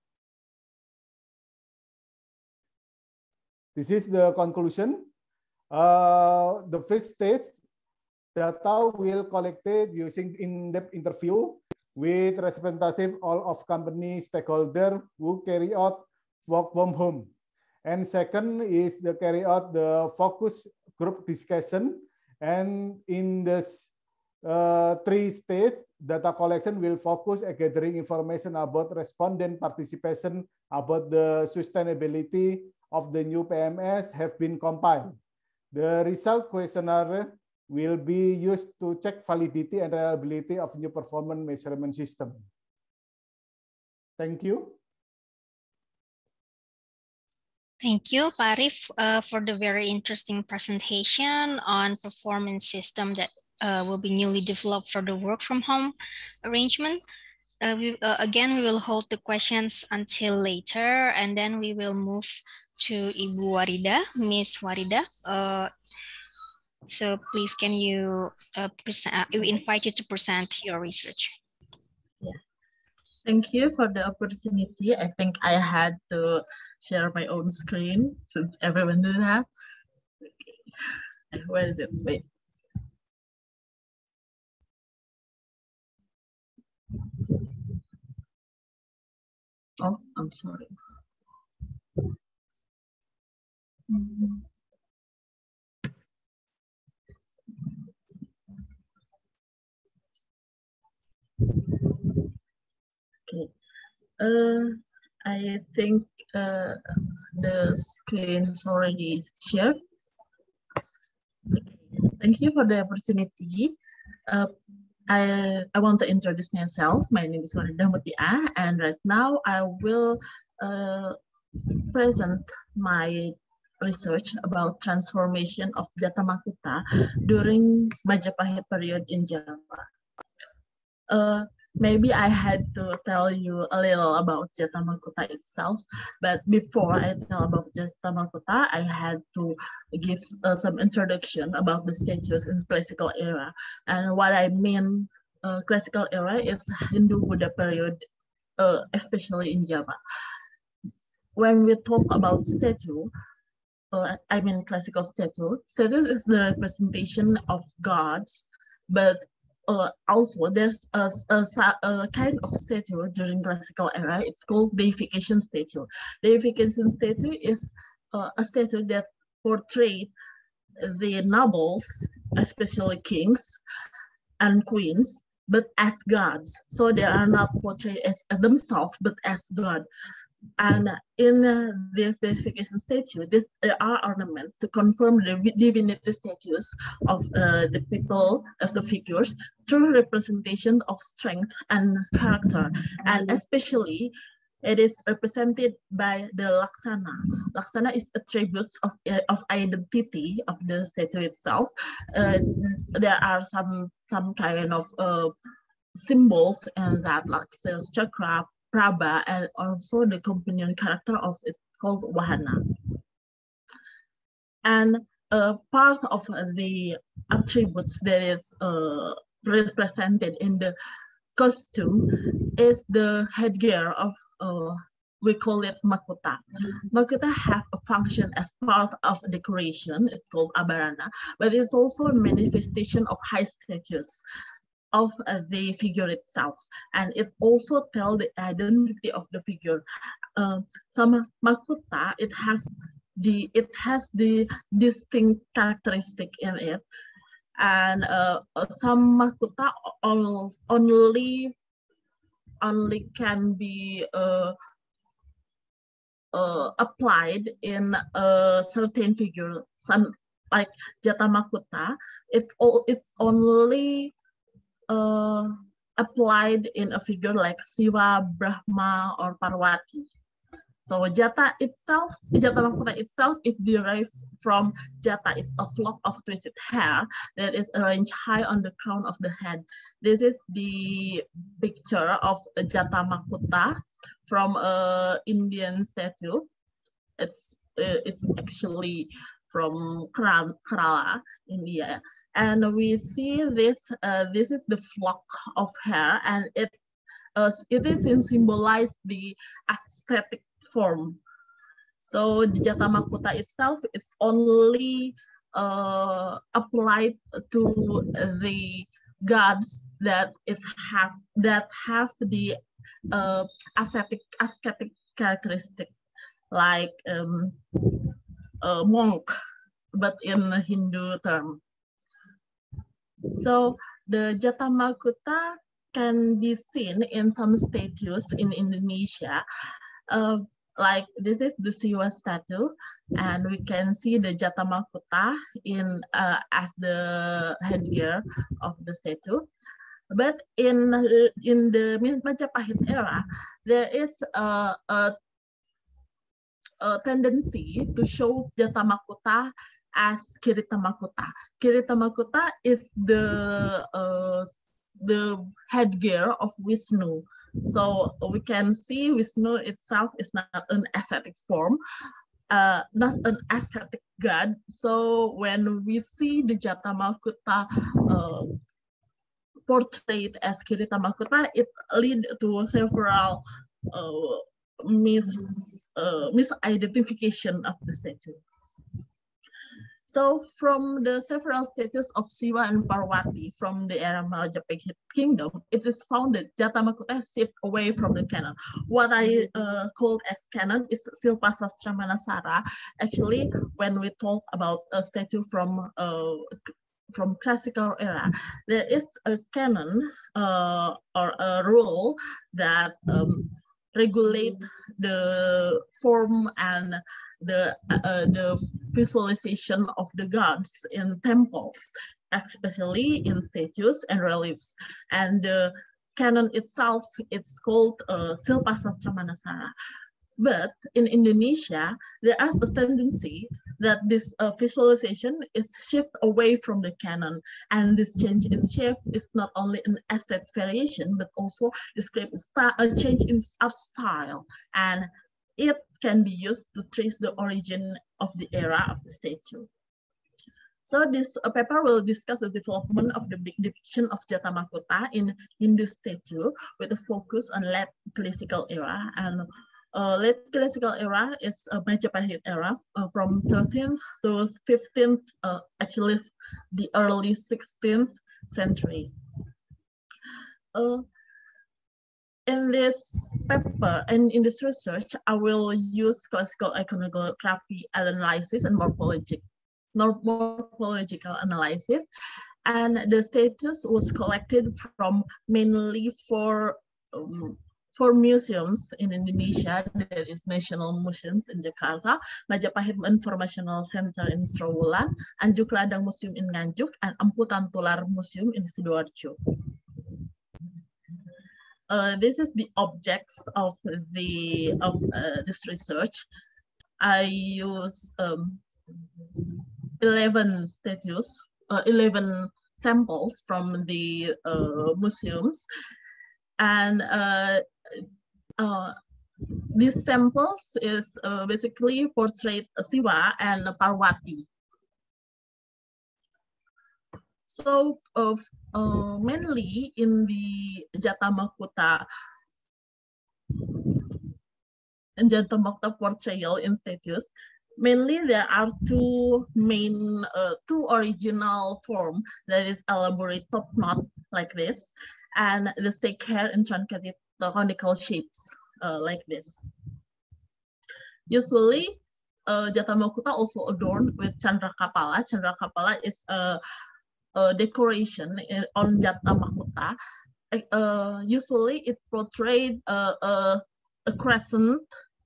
This is the conclusion. The first stage, data will collected using in-depth interview with representative all of company stakeholder who carry out work from home. And second is the carry out the focus group discussion. And in this 3 stages, data collection will focus on gathering information about respondent participation, about the sustainability of the new PMS have been compiled. The result questionnaire will be used to check validity and reliability of new performance measurement system. Thank you. Thank you, Pak Arif, for the very interesting presentation on performance system that will be newly developed for the work from home arrangement. Again, we will hold the questions until later, and then we will move to Ibu Warida, Miss Warida. So please, can you we invite you to present your research. Yeah. Thank you for the opportunity. I think I had to share my own screen since everyone did that. Okay. Where is it? Wait. Oh, I'm sorry. Okay. I think the screen is already shared. Thank you for the opportunity. I want to introduce myself. My name is Warida Mutia, and right now I will present my research about transformation of Jata Makutha during Majapahit period in Java. Maybe I had to tell you a little about Jata Makutha itself, but before I tell about Jata Makutha, I had to give some introduction about the statues in classical era. And what I mean classical era is Hindu-Buddha period, especially in Java. When we talk about statue, I mean classical statue, statue is the representation of gods, but also there's a kind of statue during classical era. It's called deification statue. Deification statue is a statue that portrays the nobles, especially kings and queens, but as gods. So they are not portrayed as themselves, but as God. And in this deification statue, there are ornaments to confirm the divinity status of the people, of the figures, through representation of strength and character. And especially, it is represented by the Laksana. Laksana is attributes of identity of the statue itself. There are some kind of symbols and that, like chakra, Prabha, and also the companion character of it called Wahana. And part of the attributes that is represented in the costume is the headgear of, we call it Makutha. Makutha have a function as part of decoration, it's called Abarana, but it's also a manifestation of high status of the figure itself, and it also tells the identity of the figure. Some Makutha, it has the distinct characteristic in it, and some makuta only can be applied in a certain figure. Some like jata makuta, it's only applied in a figure like Siva, Brahma, or Parvati. So jata makuta itself, it derives from jata. It's a flock of twisted hair that is arranged high on the crown of the head. This is the picture of a jata makuta from a Indian statue. It's actually from Kerala, India. And we see this, this is the flock of hair, and it is symbolize the aesthetic form. So the jata makuta itself, it's only applied to the gods that have the ascetic characteristic, like a monk, but in a Hindu term. So the jata makuta can be seen in some statues in Indonesia. Like this is the Siwa statue, and we can see the jata makuta in as the headgear of the statue. But in the Majapahit era, there is a tendency to show jata makuta as kirita makuta. Kirita makuta is the headgear of Vishnu. So we can see Vishnu itself is not an ascetic form, not an ascetic god. So when we see the jata makuta portrayed as kirita makuta, it leads to several misidentification of the statue. So from the several statues of Siva and Parvati from the era Majapahit kingdom, it is found that jata makuta shift away from the canon. What I called as canon is Silpa Sastra Manasara. Actually, when we talk about a statue from classical era, there is a canon or a rule that regulate the form and the visualization of the gods in temples, especially in statues and reliefs. And the canon itself, it's called Silpa Sastra Manasara. But in Indonesia, there is a tendency that this visualization is shift away from the canon, and this change in shape is not only an aesthetic variation, but also describe a change in art style, and it can be used to trace the origin of the era of the statue. So this paper will discuss the development of the depiction of jata makuta in Hindu statue with a focus on late classical era. And late classical era is a Majapahit era from 13th to 15th, actually the early 16th century. In this paper and in this research, I will use classical iconography analysis and morphological analysis. And the statues was collected from mainly four museums in Indonesia, that is National Museums in Jakarta, Majapahit Informational Center in Trawulan, Anjuk Ladang Museum in Nganjuk, and Amputan Tular Museum in Sidoarjo. This is the objects of this research. I use 11 statues, 11 samples from the museums, and these samples is basically portrait Siva and Parvati. So mainly in the jata makuta portrayal in statues, mainly there are two original form, that is elaborate top knot like this, and the stake hair in truncated conical shapes like this. Usually, jata makuta also adorned with chandra kapala. Chandra kapala is a decoration on Jata Makota. Usually it portrayed a crescent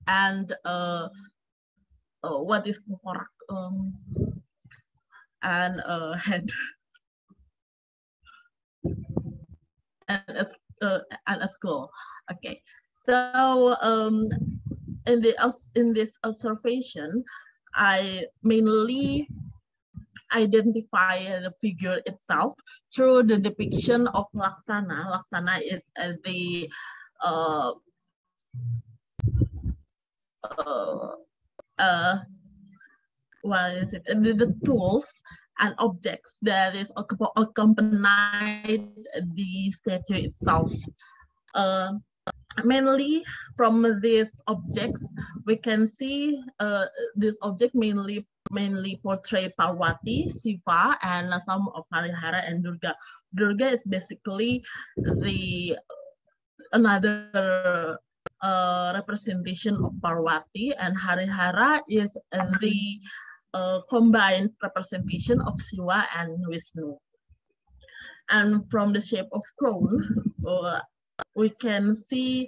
and what is the correct and a head and a skull. Okay, so in this observation, I mainly identify the figure itself through the depiction of Laksana. Laksana is the what is it? The tools and objects that is accompanied the statue itself. Mainly from these objects, we can see this object mainly portray Parvati, Shiva, and some of Harihara and Durga. Durga is basically another representation of Parvati, and Harihara is the combined representation of Shiva and Vishnu. And from the shape of crown, we can see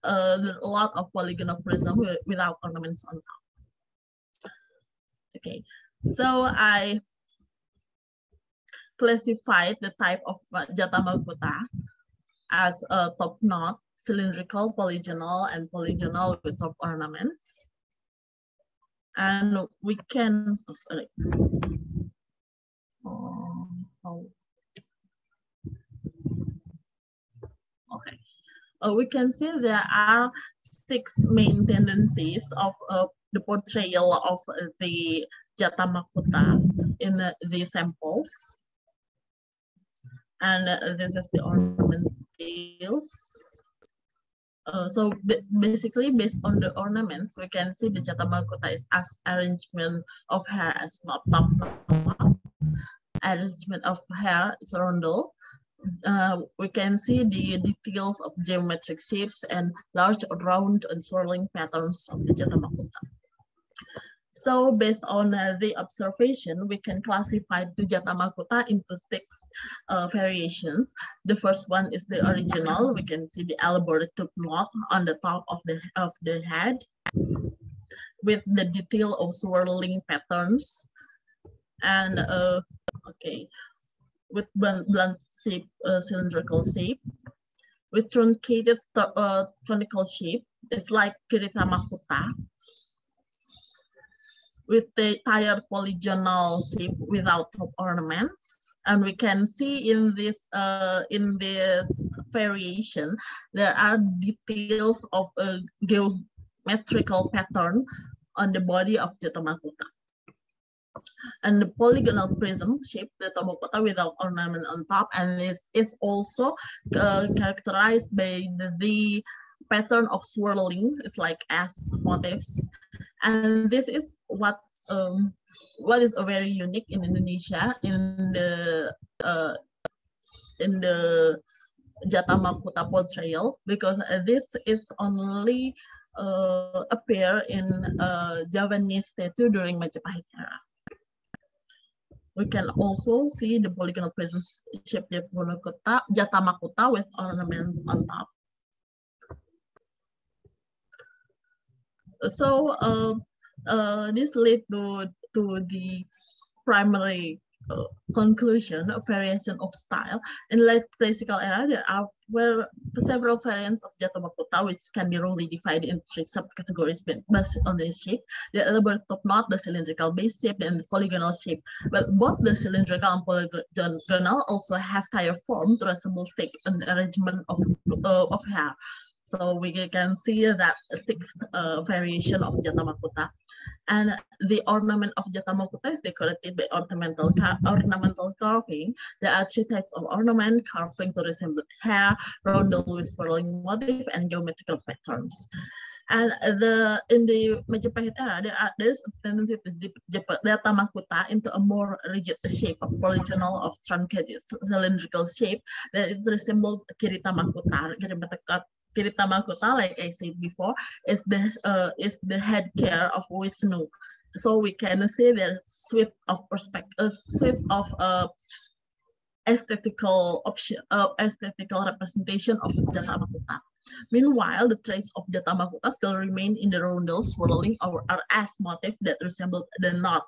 a lot of polygonal prism without ornaments on top. Okay, so I classified the type of Jata Makota as a top knot, cylindrical, polygonal, and polygonal with top ornaments. And we can, okay. We can see there are 6 main tendencies of the portrayal of the Jata Makota in the samples. And this is the ornament fields. So basically, based on the ornaments, we can see the Jata Makota is as arrangement of hair as top knot. Arrangement of hair is rondel. We can see the details of geometric shapes and large, round, and swirling patterns of the Jata Makota. So based on the observation, we can classify the Jata Makota into 6 variations. The first one is the original. We can see the elaborate top knot on the top of the head with the detail of swirling patterns, and okay, with blunt shape, cylindrical shape, with truncated conical shape. It's like Kirita Makota, with the tired polygonal shape without top ornaments. And we can see in this variation, there are details of a geometrical pattern on the body of Jata Makota. And the polygonal prism shape, the Jata Makota without ornament on top, and this is also characterized by the pattern of swirling. It's like S motifs, and this is what is very unique in Indonesia in the Jata Makota portrayal, because this is only appear in Javanese statue during Majapahit era. We can also see the polygonal prism shaped Jata Makota with ornaments on top. So this led to the primary conclusion of variation of style. In late classical era, there were several variants of Jata Makota, which can be wrongly divided into 3 subcategories based on the shape: the elaborate top knot, the cylindrical base shape, and the polygonal shape. But both the cylindrical and polygonal also have tire form to resemble stick and arrangement of hair. So we can see that 6th variation of Jata Makota. And the ornament of Jata Makota is decorated by ornamental carving. There are 3 types of ornament: carving to resemble hair, roundel with swirling motif, and geometrical patterns. And in the Majapahit era, there is a tendency to dip Jata Makota into a more rigid shape of polygonal of truncated cylindrical shape that it resembles Kirita Makota. Kirita Makota, like I said before, is the headgear of Vishnu. So we can see there's swift of aesthetical representation of Jatamakuta. Meanwhile, the trace of Jatamakuta still remain in the roundel swirling over RS motif that resembled the knot.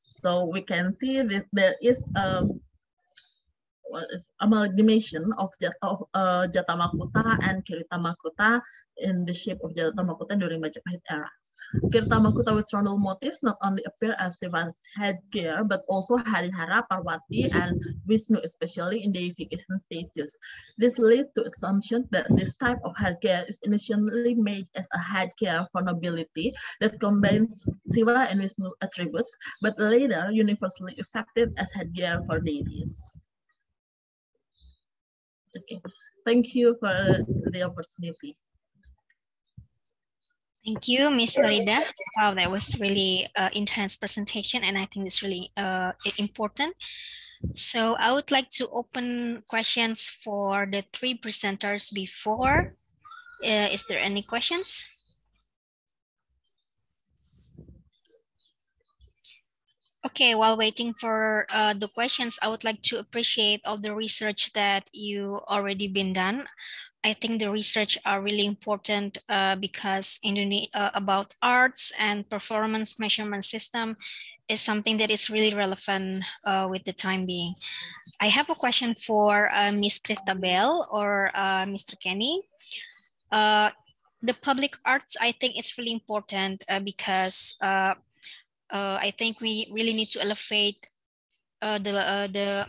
So we can see that there is amalgamation of Jatamakuta and Kiritamakuta in the shape of Jatamakuta during Majapahit era. Kiritamakuta with roundel motifs not only appear as Siva's headgear, but also Harihara, Parvati, and Vishnu, especially in deification stages. This leads to assumption that this type of headgear is initially made as a headgear for nobility that combines Siva and Vishnu attributes, but later universally accepted as headgear for deities. Okay, thank you for the opportunity. Thank you, Ms. Farida. Wow, that was really intense presentation, and I think it's really important. So I would like to open questions for the three presenters before. Is there any questions? Okay, while waiting for the questions, I would like to appreciate all the research that you already been done. I think the research are really important because about arts and performance measurement system is something that is really relevant with the time being. I have a question for Ms. Christabel or Mr. Kenny. The public arts, I think it's really important because I think we really need to elevate the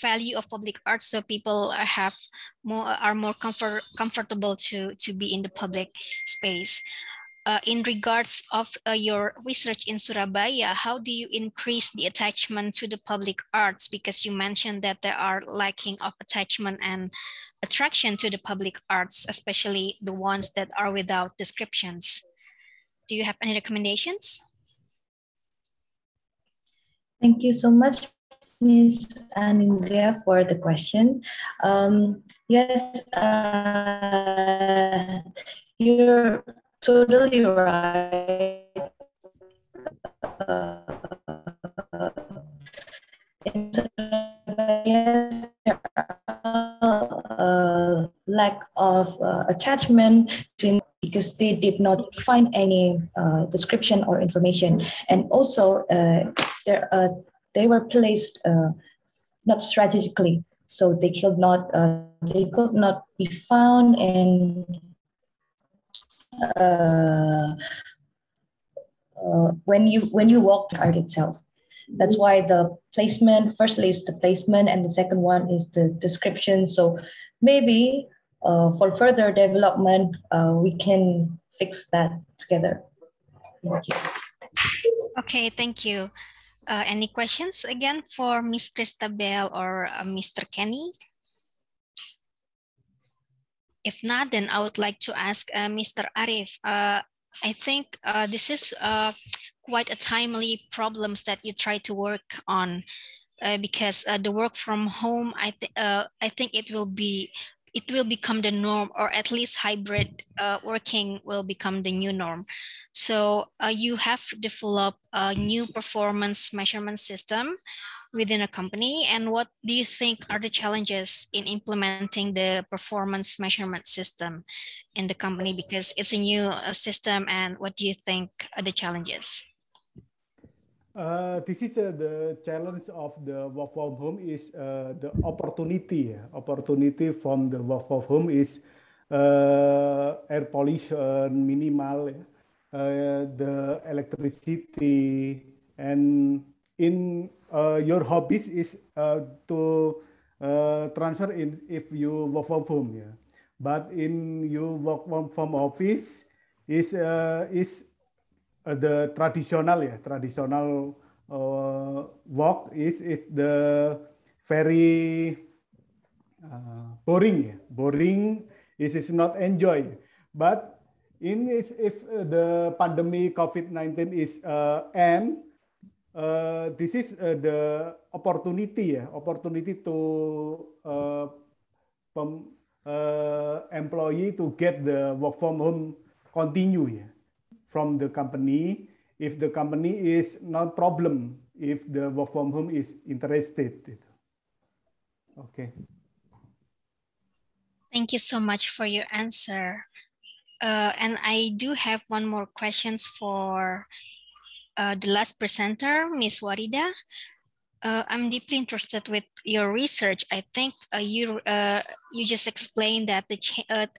value of public arts so people are more comfortable to be in the public space. In regards of your research in Surabaya, how do you increase the attachment to the public arts? Because you mentioned that there are lacking of attachment and attraction to the public arts, especially the ones that are without descriptions. Do you have any recommendations? Thank you so much, Ms. Anindrya, for the question. Yes, you're totally right. In Surabaya, there are lack of attachment because they did not find any description or information, and also they were placed not strategically, so they could not be found in when you walk the art itself. That's why the placement, firstly is the placement, and the second one is the description. So maybe for further development, we can fix that together. Thank you. Okay, thank you. Any questions again for Ms. Christabel or Mr. Kenny? If not, then I would like to ask Mr. Arif. I think this is quite a timely problems that you try to work on because the work from home, I think it will become the norm, or at least hybrid working will become the new norm. So you have developed a new performance measurement system within a company, and what do you think are the challenges in implementing the performance measurement system in the company, because it's a new system, and what do you think are the challenges? This is the challenge of the work from home is the opportunity. Opportunity from the work from home is air pollution minimal, the electricity, and in your hobbies is to transfer in if you work from home. Yeah. But in you work from office is the traditional work is the very boring. Boring is not enjoy. But in is if the pandemic COVID-19 is end, this is the opportunity to employee to get the work from home continue from the company. If the company is not problem, if the work from home is interested. Okay. Thank you so much for your answer. And I do have one more questions for the last presenter, Ms. Warida. I'm deeply interested with your research. I think you just explained that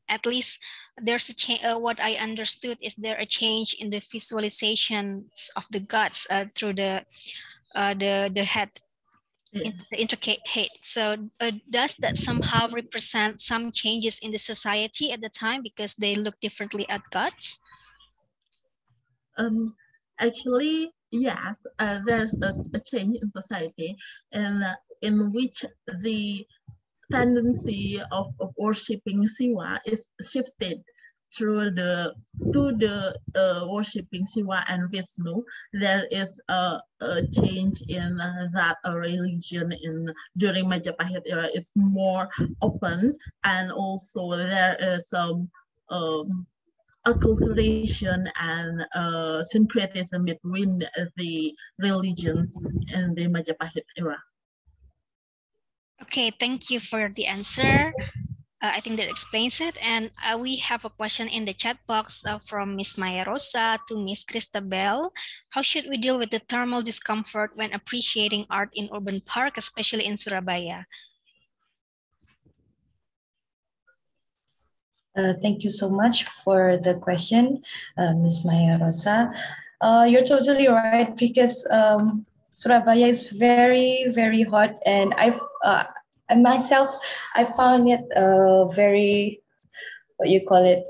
at least there's a change. What I understood is there a change in the visualizations of the guts through the head. Yeah. The intricate head. So does that somehow represent some changes in the society at the time because they look differently at guts? Actually, yes, there's a change in society, and in which the tendency of worshipping Siwa is shifted through the worshipping Siwa and Vishnu. There is a change in that religion during Majapahit era is more open, and also there is some acculturation and syncretism between the religions in the Majapahit era. Okay, thank you for the answer. I think that explains it. And we have a question in the chat box from Ms. Maya Rosa to Ms. Christabel. How should we deal with the thermal discomfort when appreciating art in urban park, especially in Surabaya? Thank you so much for the question, Ms. Maya Rosa. You're totally right because Surabaya is very, very hot, and I myself found it very, what you call it,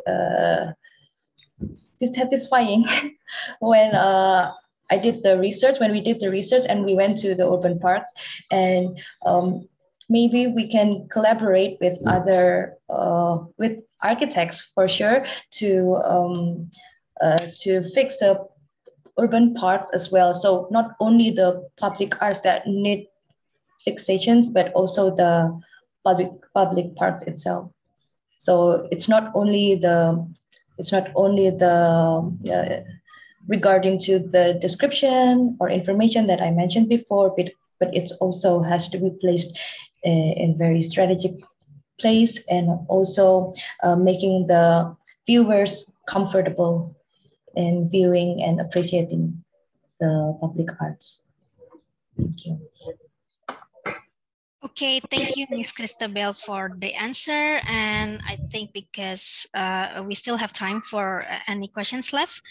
dissatisfying when I did the research. When we did the research and we went to the urban parks, and maybe we can collaborate with other with architects for sure to fix the urban parks as well. So not only the public arts that need fixations, but also the public parks itself. So it's not only the regarding to the description or information that I mentioned before, but it also has to be placed in very strategic place, and also making the viewers comfortable in viewing and appreciating the public arts. Thank you. Okay, thank you, Ms. Christabel, for the answer. And I think because we still have time for any questions left.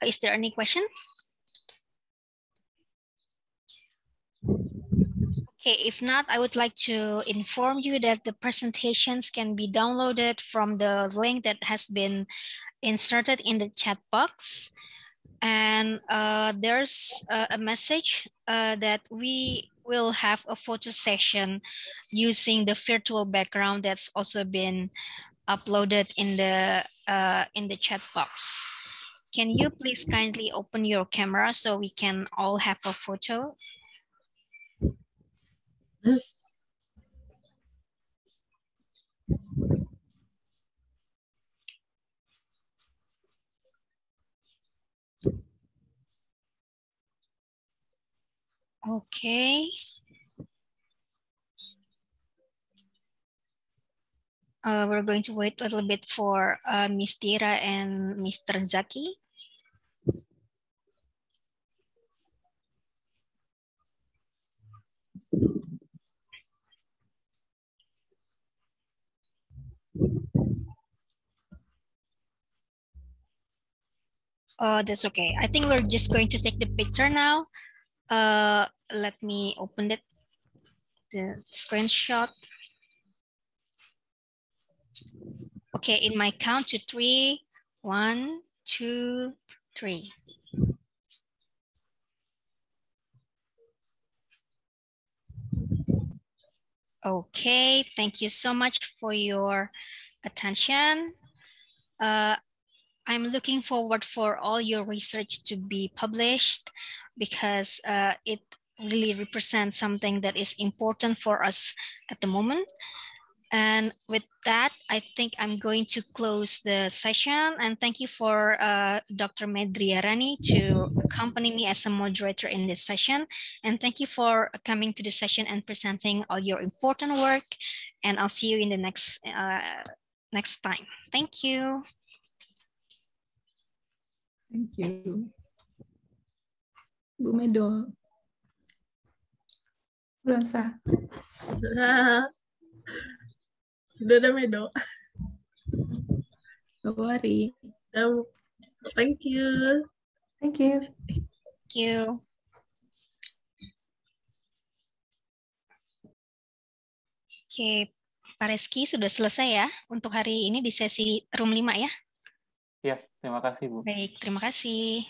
Is there any question? Okay, if not, I would like to inform you that the presentations can be downloaded from the link that has been inserted in the chat box. And there's a message that we will have a photo session using the virtual background that's also been uploaded in the chat box. Can you please kindly open your camera so we can all have a photo? Okay. We're going to wait a little bit for Ms. Tira and Mr. Zaki. Oh, that's okay. I think we're just going to take the picture now. Let me open the screenshot. Okay, in my count to 3, 1, 2, 3. Okay, thank you so much for your attention. I'm looking forward for all your research to be published because it really represents something that is important for us at the moment. And with that, I think I'm going to close the session. And thank you for Dr. Medria Rani to accompany me as a moderator in this session. And thank you for coming to the session and presenting all your important work. And I'll see you in the next time. Thank you. Thank you. Bu Medo. Rosa. Dadah Medo. Don't worry. Thank you. Thank you. Thank you. Oke, Pak Reski sudah selesai ya untuk hari ini di sesi room 5 ya? Ya, terima kasih Bu. Baik, terima kasih.